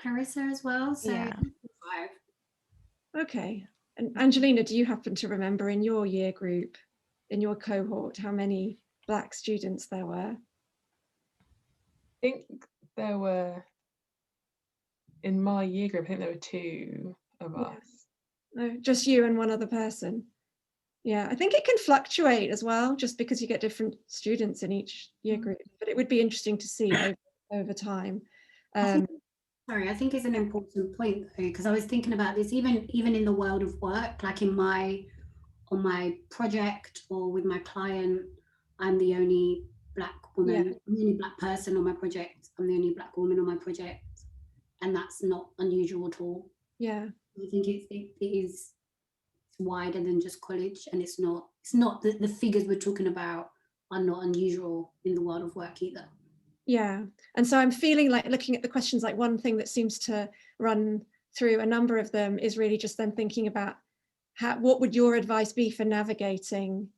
Clarissa as well. So Yeah. 5. Okay. And Angelina, do you happen to remember in your year group, in your cohort, how many Black students there were? I think there were, in my year group, I think there were 2 of us. No, just you and one other person? Yeah, I think it can fluctuate as well, just because you get different students in each year group, but it would be interesting to see over time. I think it's an important point though, because I was thinking about this even in the world of work, like on my project or with my client, I'm the only Black woman, Yeah. I'm the only Black person on my project, I'm the only Black woman on my project, and that's not unusual at all. Yeah, I think it is wider than just college, and it's not the figures we're talking about are not unusual in the world of work either. yeah. And so I'm feeling like, looking at the questions, like one thing that seems to run through a number of them is really just then thinking about what would your advice be for navigating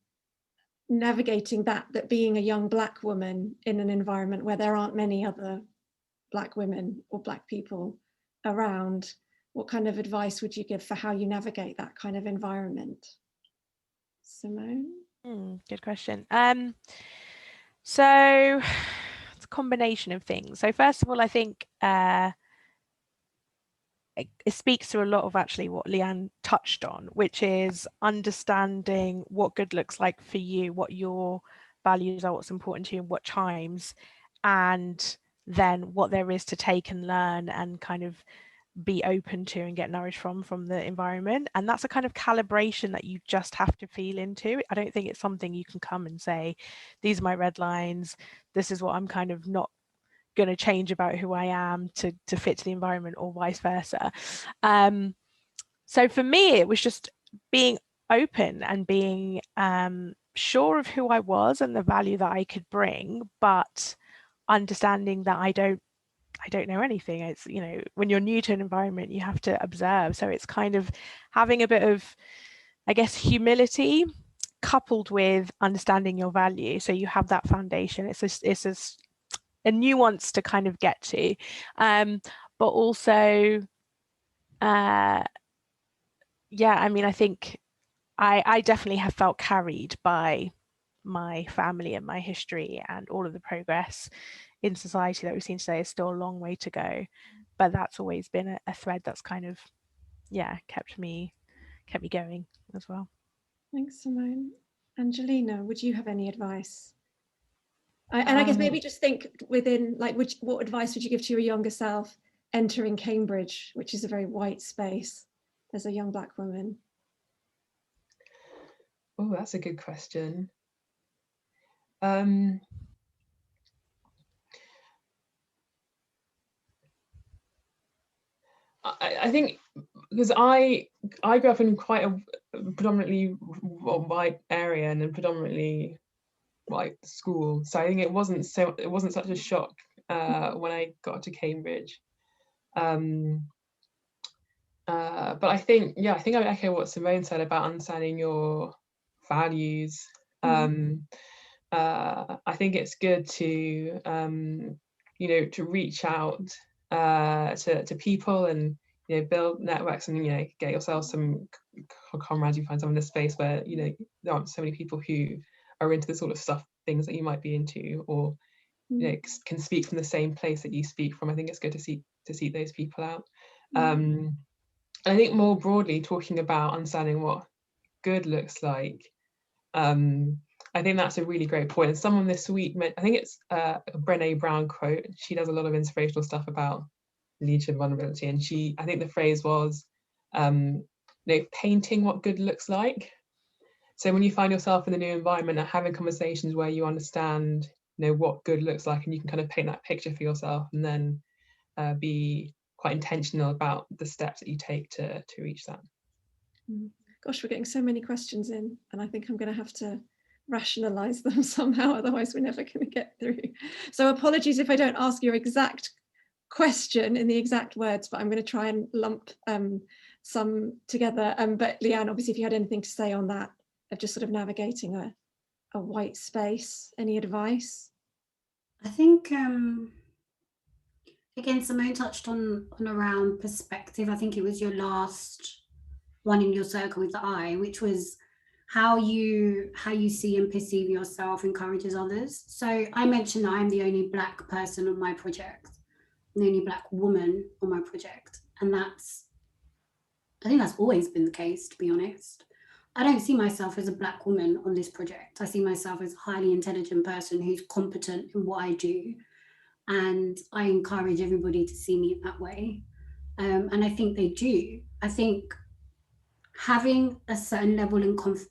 that being a young Black woman in an environment where there aren't many other Black women or Black people around. What kind of advice would you give for how you navigate that kind of environment? Simone? Good question. So it's a combination of things. So first of all, I think it speaks to a lot of actually what Leanne touched on, which is understanding what good looks like for you, what your values are, what's important to you, and what chimes, and then what there is to take and learn and kind of be open to and get nourished from the environment. And that's a kind of calibration that you just have to feel into. I don't think it's something you can come and say, these are my red lines, this is what I'm kind of not going to change about who I am to fit to the environment, or vice versa. So for me, it was just being open and being sure of who I was and the value that I could bring, but understanding that I don't know anything. It's, you know, when you're new to an environment, you have to observe. So it's kind of having a bit of, I guess, humility coupled with understanding your value. So you have that foundation. It's a nuance to kind of get to, but also yeah, I mean, I think I definitely have felt carried by my family and my history, and all of the progress in society that we've seen today is still a long way to go, but that's always been a thread that's kind of, yeah, kept me going as well. Thanks, Simone. Angelina, would you have any advice? And I guess maybe just think within, like, what advice would you give to your younger self entering Cambridge, which is a very white space, as a young Black woman? Oh, that's a good question. I think because I grew up in quite a predominantly white area and a predominantly white school, so I think it wasn't such a shock when I got to Cambridge. But I think I echo what Simone said about understanding your values. I think it's good to to reach out to people, and build networks, and get yourself some comrades. You find someone in a space where there aren't so many people who are into the sort of things that you might be into, or can speak from the same place that you speak from. I think it's good to seek those people out. I think more broadly, talking about understanding what good looks like, I think that's a really great point. And someone this week, I think it's a Brené Brown quote. She does a lot of inspirational stuff about leadership and vulnerability, and I think the phrase was, painting what good looks like. So when you find yourself in a new environment and having conversations where you understand, what good looks like, and you can kind of paint that picture for yourself, and then be quite intentional about the steps that you take to reach that. Gosh, we're getting so many questions in, and I think I'm going to have to rationalize them somehow, otherwise we're never going to get through. So apologies if I don't ask your exact question in the exact words, but I'm going to try and lump some together. But Leanne, obviously, if you had anything to say on that, of just sort of navigating a white space, any advice? I think again, Simone touched on around perspective. I think it was your last one in your circle with the eye, which was how you see and perceive yourself encourages others. So I mentioned that I'm the only Black person on my project, the only Black woman on my project, and I think that's always been the case, to be honest. I don't see myself as a Black woman on this project. I see myself as a highly intelligent person who's competent in what I do. And I encourage everybody to see me that way. And I think they do. I think having a certain level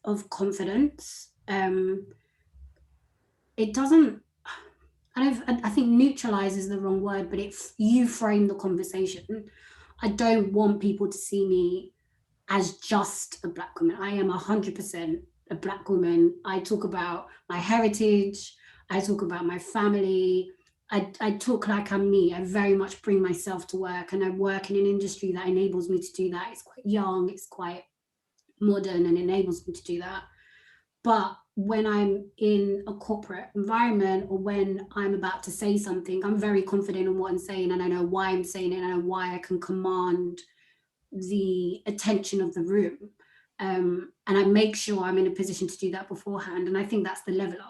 of confidence, it doesn't, I think neutralize is the wrong word, but if you frame the conversation, I don't want people to see me as just a Black woman. I am 100% a Black woman. I talk about my heritage. I talk about my family. I talk like I'm me. I very much bring myself to work, and I work in an industry that enables me to do that. It's quite young, it's quite modern, and enables me to do that. But when I'm in a corporate environment, or when I'm about to say something, I'm very confident in what I'm saying, and I know why I'm saying it, and I know why I can command the attention of the room. And I make sure I'm in a position to do that beforehand. And I think that's the leveler,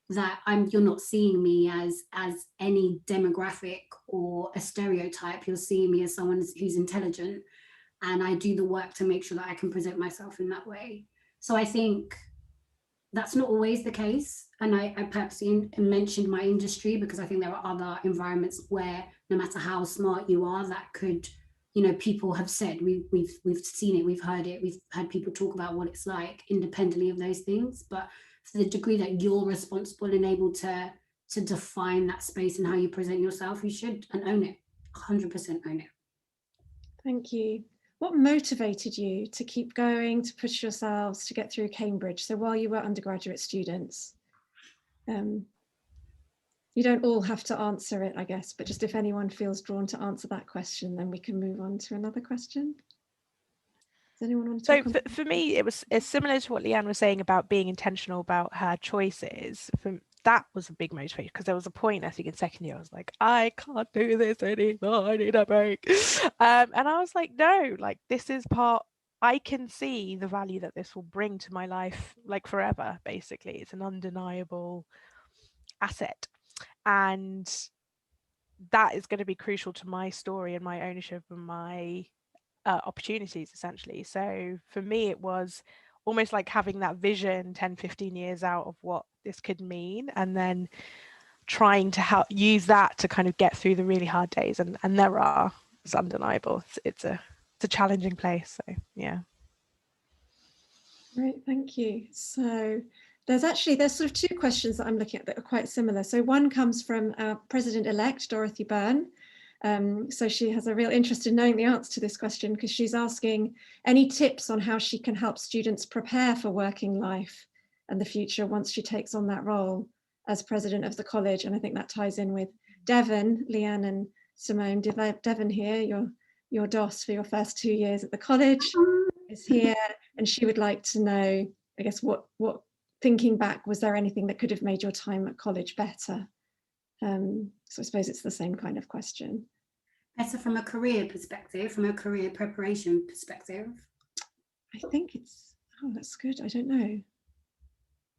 that you're not seeing me as any demographic or a stereotype. You're seeing me as someone who's intelligent, and I do the work to make sure that I can present myself in that way. So I think that's not always the case. And I perhaps mentioned my industry because I think there are other environments where no matter how smart you are, that could, people have said, we've seen it, we've heard it, we've had people talk about what it's like independently of those things. But for the degree that you're responsible and able to define that space and how you present yourself, you should, and own it, 100% own it. Thank you. What motivated you to keep going, to push yourselves to get through Cambridge? So while you were undergraduate students, you don't all have to answer it, I guess, but just if anyone feels drawn to answer that question, then we can move on to another question. Does anyone want to talk? So for me, it's similar to what Leanne was saying about being intentional about her choices. That was a big motivation, because there was a point, I think in second year, I was like, I can't do this anymore, I need a break. And I was like, no, like this is I can see the value that this will bring to my life, like forever, basically. It's an undeniable asset. And that is going to be crucial to my story and my ownership and my opportunities, essentially. So for me, it was almost like having that vision 10-15 years out of what this could mean, and then trying to use that to kind of get through the really hard days. And it's undeniable. It's a challenging place. So yeah. Great, thank you. So there's sort of two questions that I'm looking at that are quite similar. So one comes from our President-elect, Dorothy Byrne. So she has a real interest in knowing the answer to this question, because she's asking any tips on how she can help students prepare for working life and the future once she takes on that role as president of the college. And I think that ties in with Devon, Leanne and Simone. Devon here, your DOS for your first 2 years at the college, is here, and she would like to know, I guess, what thinking back, was there anything that could have made your time at college better? So I suppose it's the same kind of question. Better from a career perspective, from a career preparation perspective? I think it's, that's good, I don't know.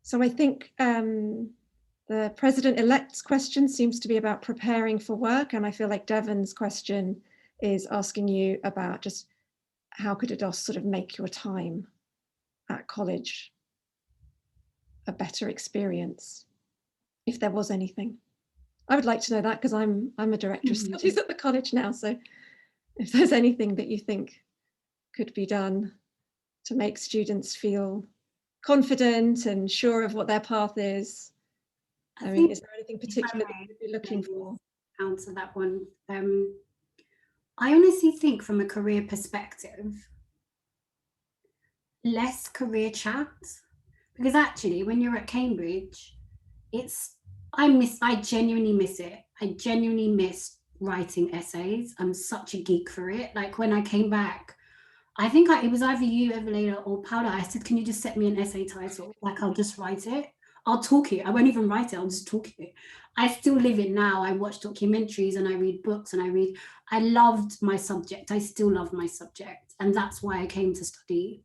So I think the President-elect's question seems to be about preparing for work, and I feel like Devon's question is asking you about just how could a DOS sort of make your time at college a better experience, if there was anything. I would like to know that, because I'm a director of studies at the college now. So if there's anything that you think could be done to make students feel confident and sure of what their path is. I mean, is there anything particular that you'd be looking for? Answer that one. I honestly think from a career perspective, less career chat, because actually when you're at Cambridge, I genuinely miss it. I genuinely miss writing essays. I'm such a geek for it. Like when I came back, I think it was either you, Evelina, or Paula. I said, can you just set me an essay title? Like, I'll just write it. I'll talk it. I won't even write it. I'll just talk it. I still live it now. I watch documentaries and I read books and I loved my subject. I still love my subject. And that's why I came to study.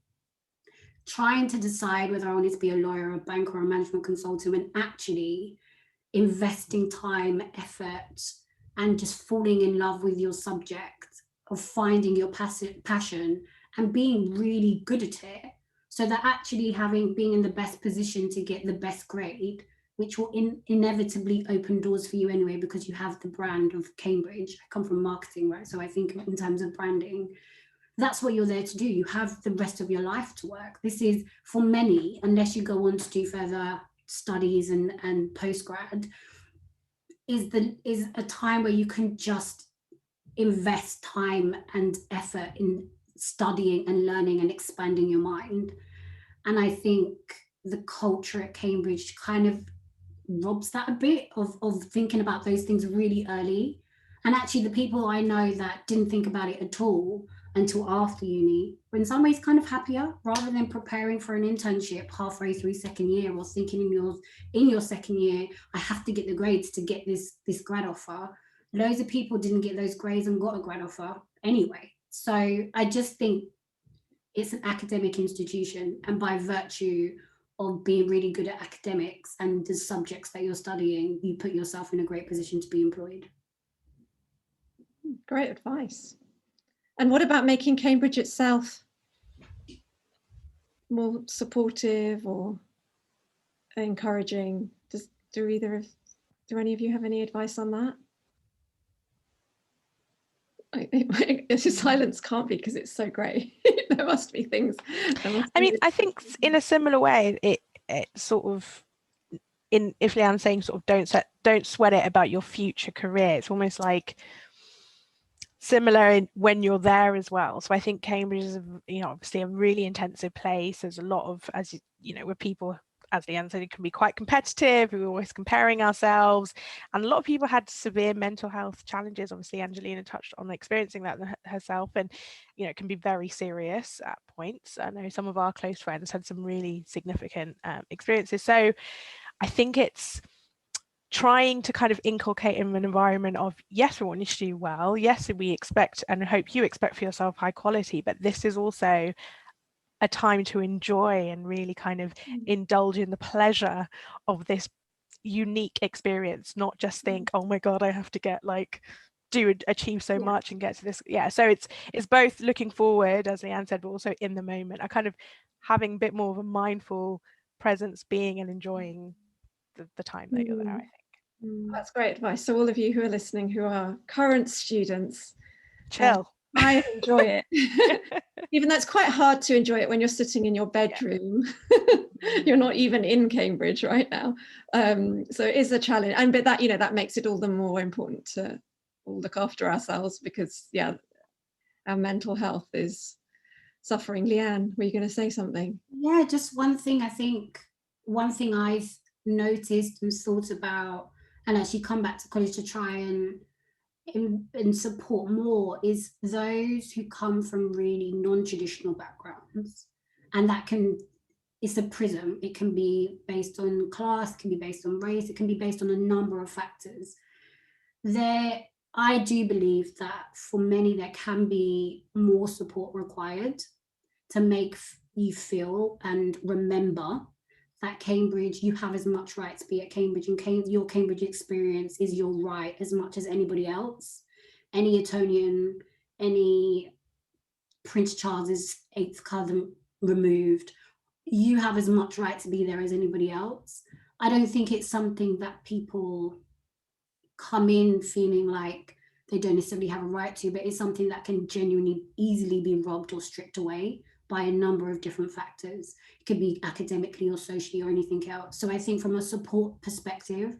Trying to decide whether I wanted to be a lawyer, a banker, or a management consultant, and actually investing time, effort, and just falling in love with your subject, of finding your passion and being really good at it. So that actually being in the best position to get the best grade, which will inevitably open doors for you anyway, because you have the brand of Cambridge. I come from marketing, right? So I think in terms of branding, that's what you're there to do. You have the rest of your life to work. This is, for many, unless you go on to do further studies and postgrad, is a time where you can just invest time and effort in studying and learning and expanding your mind. And I think the culture at Cambridge kind of robs that a bit of thinking about those things really early. And actually the people I know that didn't think about it at all until after uni were in some ways kind of happier, rather than preparing for an internship halfway through second year, or thinking in your second year, I have to get the grades to get this grad offer. Loads of people didn't get those grades and got a grad offer anyway. So I just think it's an academic institution, and by virtue of being really good at academics and the subjects that you're studying, you put yourself in a great position to be employed. Great advice. And what about making Cambridge itself more supportive or encouraging? Do any of you have any advice on that? Silence can't be, because it's so great. There must be things. I think in a similar way, it sort of, if Leanne's saying sort of don't sweat it about your future career, it's almost like similar when you're there as well. So I think Cambridge is, obviously a really intensive place. There's a lot of, as you know, where people, as Leanne said, it can be quite competitive. We're always comparing ourselves, and a lot of people had severe mental health challenges. Obviously, Angelina touched on experiencing that herself, and it can be very serious at points. I know some of our close friends had some really significant experiences. So I think it's trying to kind of inculcate in an environment of, yes, we want you to do well, yes, we expect and hope you expect for yourself high quality, but this is also a time to enjoy and really kind of indulge in the pleasure of this unique experience, not just think, oh my god, I have to get achieve so much and get to this. So it's both looking forward, as Leanne said, but also in the moment. I kind of having a bit more of a mindful presence, being and enjoying the time that you're there, I think. That's great advice. So all of you who are listening, who are current students, chill. I enjoy it. Even though it's quite hard to enjoy it when you're sitting in your bedroom. You're not even in Cambridge right now. So it is a challenge. But that, that makes it all the more important to all look after ourselves, because our mental health is suffering. Leanne, were you going to say something? Yeah, just one thing. I think one thing I've noticed and thought about, and actually come back to college to try and support more, is those who come from really non-traditional backgrounds. And it's a prism. It can be based on class, it can be based on race, it can be based on a number of factors. I do believe that for many there can be more support required to make you feel and remember that Cambridge, you have as much right to be at Cambridge, and your Cambridge experience is your right as much as anybody else. Any Etonian, any Prince Charles's 8th cousin removed, you have as much right to be there as anybody else. I don't think it's something that people come in feeling like they don't necessarily have a right to, but it's something that can genuinely easily be robbed or stripped away by a number of different factors. It could be academically or socially or anything else. So I think from a support perspective,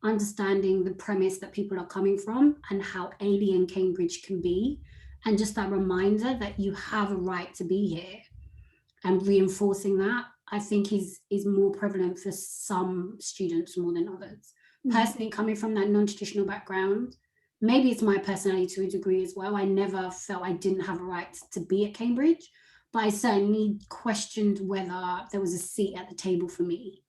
understanding the premise that people are coming from and how alien Cambridge can be, and just that reminder that you have a right to be here, and reinforcing that, I think is more prevalent for some students more than others. Personally, coming from that non-traditional background, maybe it's my personality to a degree as well. I never felt I didn't have a right to be at Cambridge, but I certainly questioned whether there was a seat at the table for me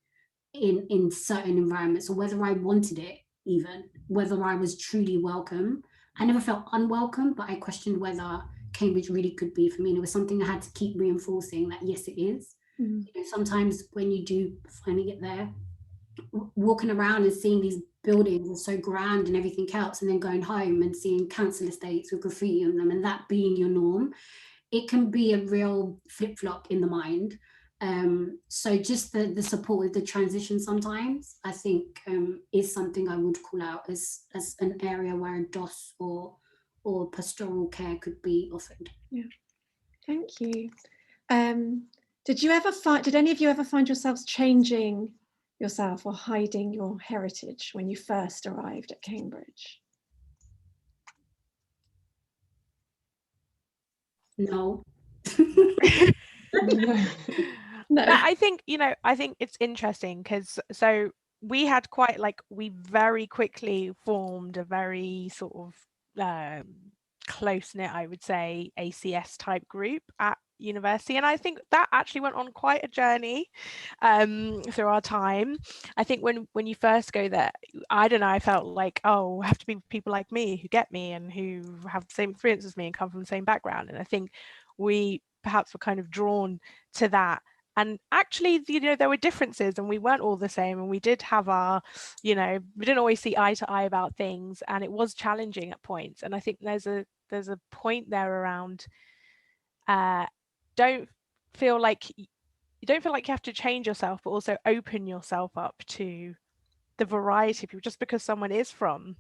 in certain environments, or whether I wanted it, even whether I was truly welcome. I never felt unwelcome, but I questioned whether Cambridge really could be for me. And it was something I had to keep reinforcing that, yes, it is. Sometimes when you do finally get there, walking around and seeing these buildings are so grand and everything else, and then going home and seeing council estates with graffiti on them and that being your norm, it can be a real flip-flop in the mind. So just the support with the transition sometimes, I think, is something I would call out as an area where a DOS or pastoral care could be offered. Yeah, thank you. Did any of you ever find yourselves changing yourself or hiding your heritage when you first arrived at Cambridge? No. No. No. But I think, I think it's interesting because we had we very quickly formed a very sort of close-knit, I would say, ACS type group at university, and I think that actually went on quite a journey through our time. I think when you first go there, I don't know, I felt like, oh, I have to be with people like me who get me and who have the same experience as me and come from the same background, and I think we perhaps were kind of drawn to that. And actually, there were differences and we weren't all the same, and we did have our, we didn't always see eye to eye about things, and it was challenging at points. And I think there's a point there around don't feel like you have to change yourself, but also open yourself up to the variety of people. Just because someone is from,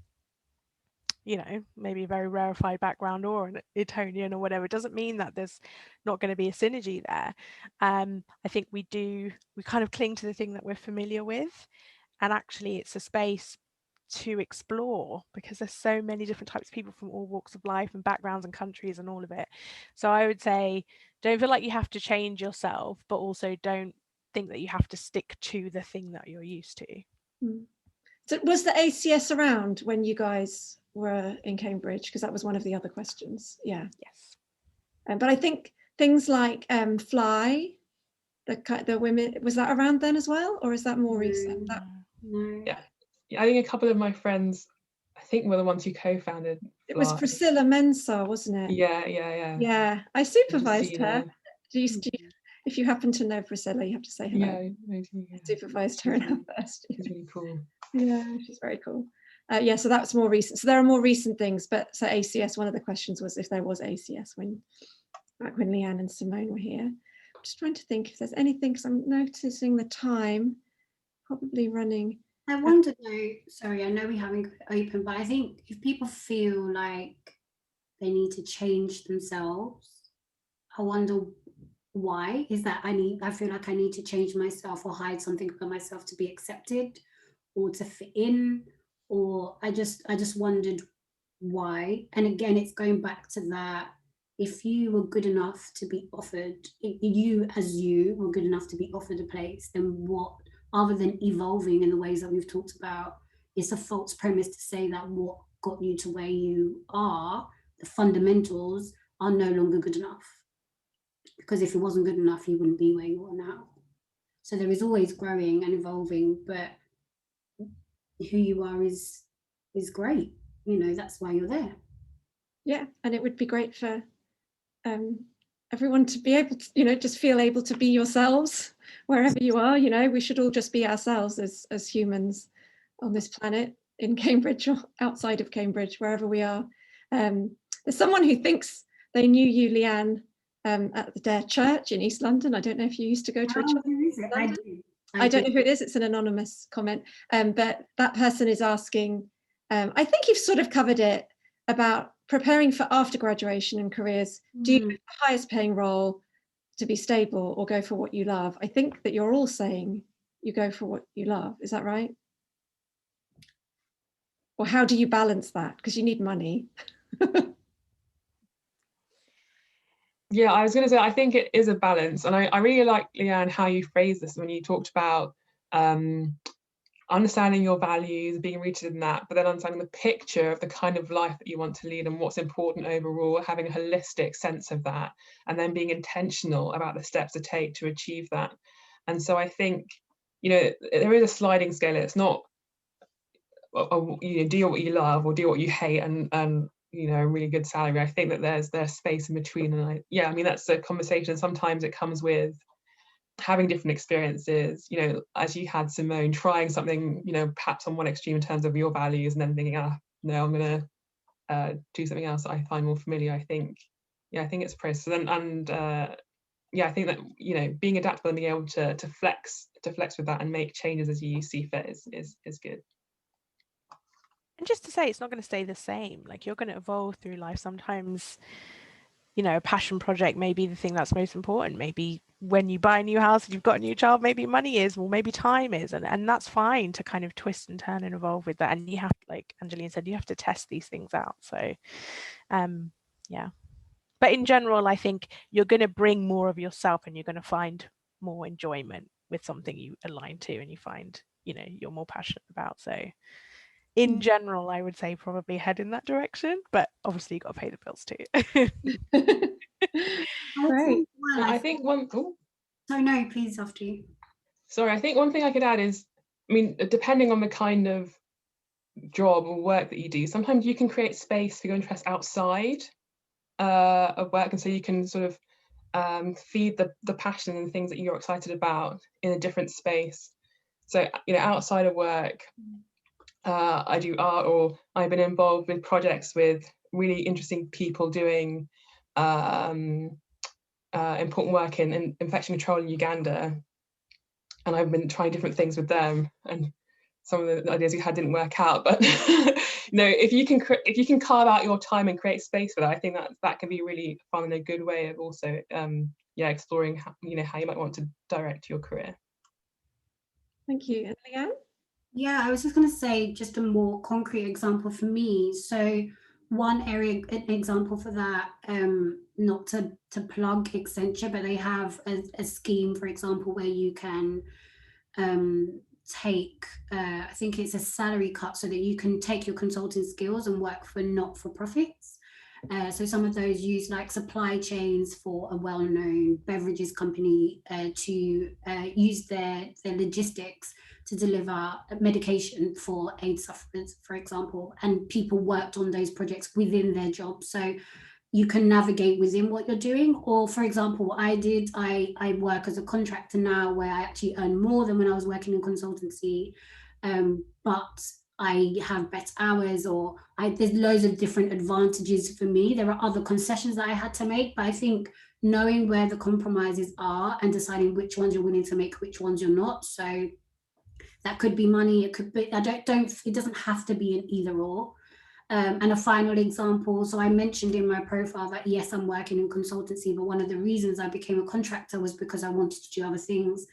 maybe a very rarefied background or an Etonian or whatever, it doesn't mean that there's not going to be a synergy there. I think we kind of cling to the thing that we're familiar with, and actually it's a space to explore because there's so many different types of people from all walks of life and backgrounds and countries and all of it. So I would say, don't feel like you have to change yourself, but also don't think that you have to stick to the thing that you're used to. So was the ACS around when you guys were in Cambridge? Because that was one of the other questions. Yeah. Yes. But I think things like Fly, the women, was that around then as well, or is that more recent? No. Yeah, I think a couple of my friends, I think, were the ones who co-founded. It was Priscilla Mensah, wasn't it? Yeah. I supervised her. If you happen to know Priscilla, you have to say hello. Yeah, I supervised her in her first year. She's really cool. Yeah, she's very cool. So that's more recent. So there are more recent things, but so ACS, one of the questions was if there was ACS back when Leanne and Simone were here. I'm just trying to think if there's anything, because I'm noticing the time probably running. I wonder though, sorry, I know we haven't open, but I think if people feel like they need to change themselves, I wonder why. Is that I feel like I need to change myself or hide something about myself to be accepted or to fit in, or I just wondered why. And again, it's going back to that, if you were good enough to be offered, you were good enough to be offered a place, then what, other than evolving in the ways that we've talked about, it's a false premise to say that what got you to where you are, the fundamentals, are no longer good enough. Because if it wasn't good enough, you wouldn't be where you are now. So there is always growing and evolving, but who you are is great. That's why you're there. Yeah, and it would be great for everyone to be able to, just feel able to be yourselves wherever you are. We should all just be ourselves as humans on this planet, in Cambridge or outside of Cambridge, wherever we are. There's someone who thinks they knew you, Leanne, at the Dare Church in East London. I don't know if you used to go to a church. Who is it? I don't know who it is. It's an anonymous comment, but that person is asking, I think you've sort of covered it, about preparing for after graduation and careers. Do you go for the highest paying role to be stable, or go for what you love? I think that you're all saying you go for what you love. Is that right? Or how do you balance that? Because you need money. Yeah, I was going to say, I think it is a balance. And I really like, Leanne, how you phrased this when you talked about understanding your values, being rooted in that, but then understanding the picture of the kind of life that you want to lead and what's important overall, having a holistic sense of that, and then being intentional about the steps to take to achieve that. And so I think, there is a sliding scale. It's not, do what you love or do what you hate and a really good salary. I think that there's space in between, and that's a conversation. Sometimes it comes with having different experiences, as you had, Simone, trying something, perhaps on one extreme in terms of your values, and then thinking, no, I'm gonna do something else that I find more familiar. I think it's a process. And yeah, I think that, you know, being adaptable and being able to flex with that and make changes as you see fit is good. And just to say, it's not going to stay the same. Like, you're going to evolve through life. Sometimes, you know, a passion project may be the thing that's most important. Maybe when you buy a new house and you've got a new child, maybe money is, or maybe time is, and that's fine to kind of twist and turn and evolve with that. And you have, like Angelina said, you have to test these things out. So yeah, but in general, I think you're going to bring more of yourself, and you're going to find more enjoyment with something you align to and you find, you know, you're more passionate about. So in general, I would say probably head in that direction, but obviously you've got to pay the bills too. Great. I think one, so no, please, after you. Sorry, I think one thing I could add is, I mean, depending on the kind of job or work that you do, sometimes you can create space for your interests outside of work, and so you can sort of feed the passion and things that you're excited about in a different space. So, you know, outside of work, I do art, or I've been involved with projects with really interesting people doing important work in infection control in Uganda, and I've been trying different things with them, and some of the ideas we had didn't work out, but you know, if you can carve out your time and create space for that, I think that can be really fun and a good way of also yeah, exploring how, you know, how you might want to direct your career. Thank you. And Leanne? Yeah, I was just going to say just a more concrete example for me. So one area, an example for that, not to plug Accenture, but they have a scheme, for example, where you can take, I think it's a salary cut, so that you can take your consulting skills and work for not-for-profits. So some of those use like supply chains for a well-known beverages company to use their logistics to deliver medication for AIDS sufferers, for example, and people worked on those projects within their job. So you can navigate within what you're doing. Or for example, what I did, I work as a contractor now, where I actually earn more than when I was working in consultancy, but I have better hours, or there's loads of different advantages for me. There are other concessions that I had to make, but I think knowing where the compromises are and deciding which ones you're willing to make, which ones you're not. So that could be money, it could be, it doesn't have to be an either or. And a final example, so I mentioned in my profile that yes, I'm working in consultancy, but one of the reasons I became a contractor was because I wanted to do other things.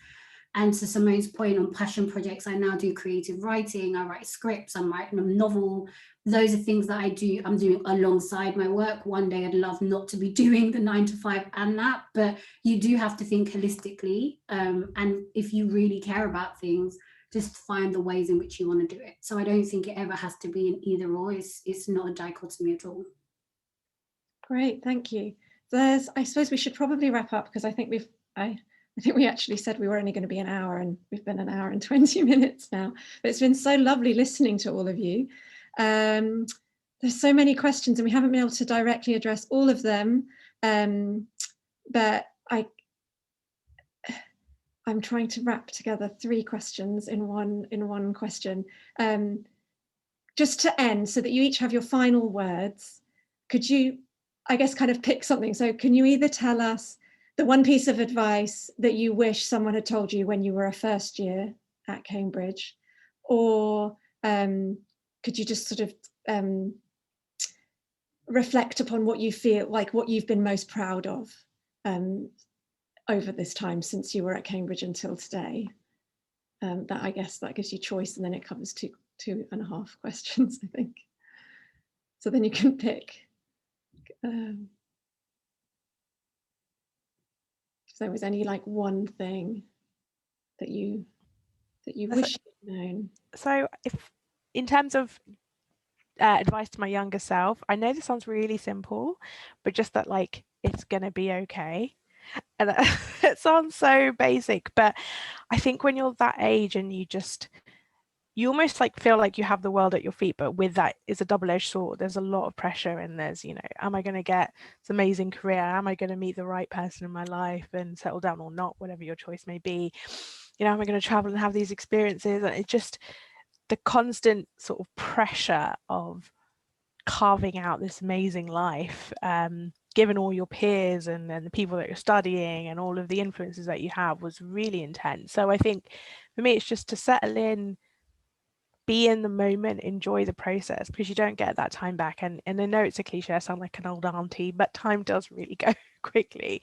And to Simone's point on passion projects, I now do creative writing, I write scripts, I'm writing a novel. Those are things that I'm doing alongside my work. One day I'd love not to be doing the 9 to 5 and that, but you do have to think holistically. And if you really care about things, just find the ways in which you want to do it. So I don't think it ever has to be an either or. It's not a dichotomy at all. Great, thank you. I suppose we should probably wrap up, because I think I think we actually said we were only going to be an hour, and we've been an hour and 20 minutes now. But it's been so lovely listening to all of you. There's so many questions, and we haven't been able to directly address all of them. But I'm trying to wrap together 3 questions in one question. Just to end, so that you each have your final words, could you, I guess, kind of pick something? So can you either tell us the one piece of advice that you wish someone had told you when you were a first year at Cambridge, or could you just sort of reflect upon what you feel like, what you've been most proud of over this time since you were at Cambridge until today? That, I guess, that gives you choice, and then it covers 2.5 questions, I think. So then you can pick. If there was any like one thing that you wish you'd known. So if in terms of advice to my younger self, I know this sounds really simple, but just that, like, it's gonna be okay. And it sounds so basic, but I think when you're that age and you almost like feel like you have the world at your feet, but with that is a double-edged sword. There's a lot of pressure, and there's, you know, am I going to get this amazing career? Am I going to meet the right person in my life and settle down or not, whatever your choice may be? You know, am I going to travel and have these experiences? And it's just the constant sort of pressure of carving out this amazing life, given all your peers and the people that you're studying and all of the influences that you have, was really intense. So I think for me, it's just to settle in, be in the moment, enjoy the process, because you don't get that time back. And I know it's a cliche, I sound like an old auntie, but time does really go quickly.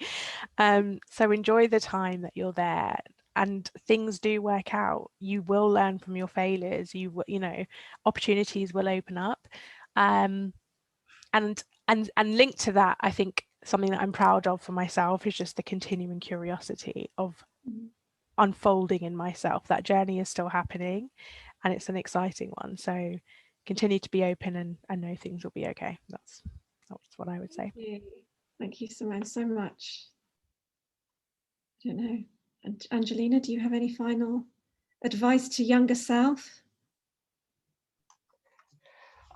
So enjoy the time that you're there, and things do work out. You will learn from your failures. You know, opportunities will open up. And linked to that, I think something that I'm proud of for myself is just the continuing curiosity of unfolding in myself. That journey is still happening, and it's an exciting one. So continue to be open and know things will be okay. That's what I would say. Thank you, Simone, so much. I don't know. And Angelina, do you have any final advice to younger self?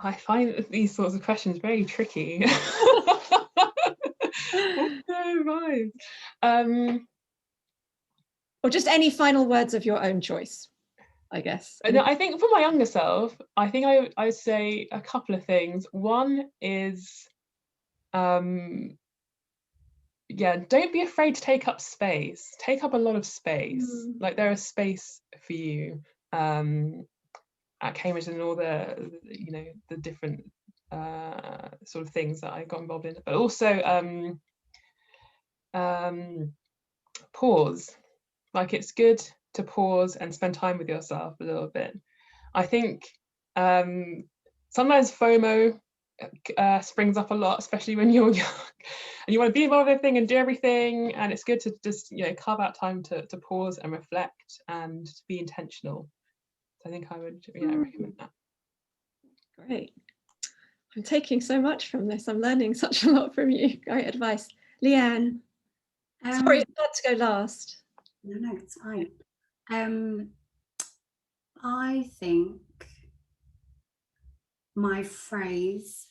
I find these sorts of questions very tricky. What's their advice? Or just any final words of your own choice, I guess. No, I think for my younger self, I think I would say a couple of things. One is, don't be afraid to take up space. Take up a lot of space. Like, there is space for you at Cambridge and all the the different sort of things that I got involved in. But also pause. Like, it's good to pause and spend time with yourself a little bit. I think sometimes FOMO springs up a lot, especially when you're young and you want to be involved in everything and do everything, and it's good to just carve out time to pause and reflect and be intentional. So I think I would recommend that. Great. I'm taking so much from this. I'm learning such a lot from you. Great advice. Leanne, sorry, it's got to go last. No, it's fine. I think my phrase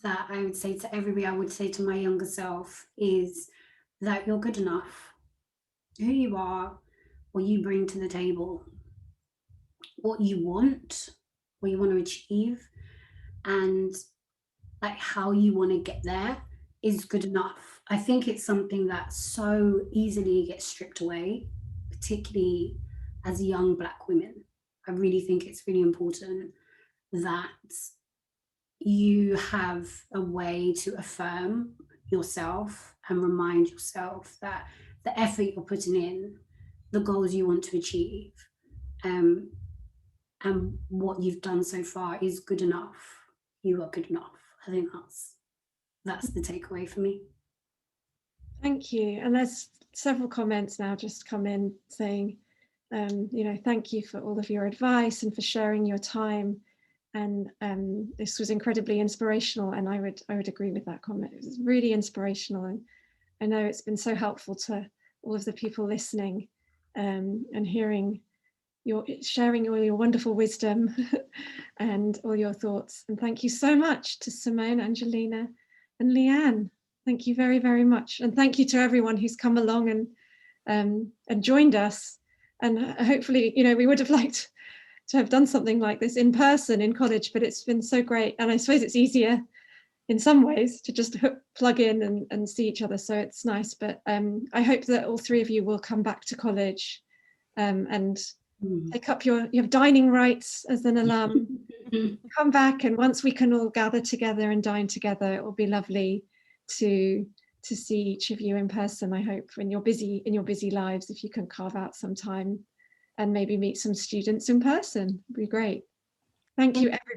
that I would say to everybody, I would say to my younger self, is that you're good enough. Who you are, what you bring to the table, what you want to achieve, and like how you want to get there is good enough. I think it's something that so easily gets stripped away, particularly as young Black women. I really think it's really important that you have a way to affirm yourself and remind yourself that the effort you're putting in, the goals you want to achieve, and what you've done so far is good enough. You are good enough. I think that's the takeaway for me. Thank you. And there's several comments now just come in saying, thank you for all of your advice and for sharing your time. And this was incredibly inspirational. And I would agree with that comment. It was really inspirational. And I know it's been so helpful to all of the people listening and hearing sharing all your wonderful wisdom and all your thoughts. And thank you so much to Simone, Angelina, and Leanne. Thank you very, very much. And thank you to everyone who's come along and joined us. And hopefully, we would have liked to have done something like this in person in college, but it's been so great. And I suppose it's easier in some ways to just plug in and see each other. So it's nice. But I hope that all three of you will come back to college and take up you have dining rights as an alum. Come back, and once we can all gather together and dine together, it will be lovely to see each of you in person. I hope in your busy lives, if you can carve out some time and maybe meet some students in person, it'd be great. Thank you, everybody.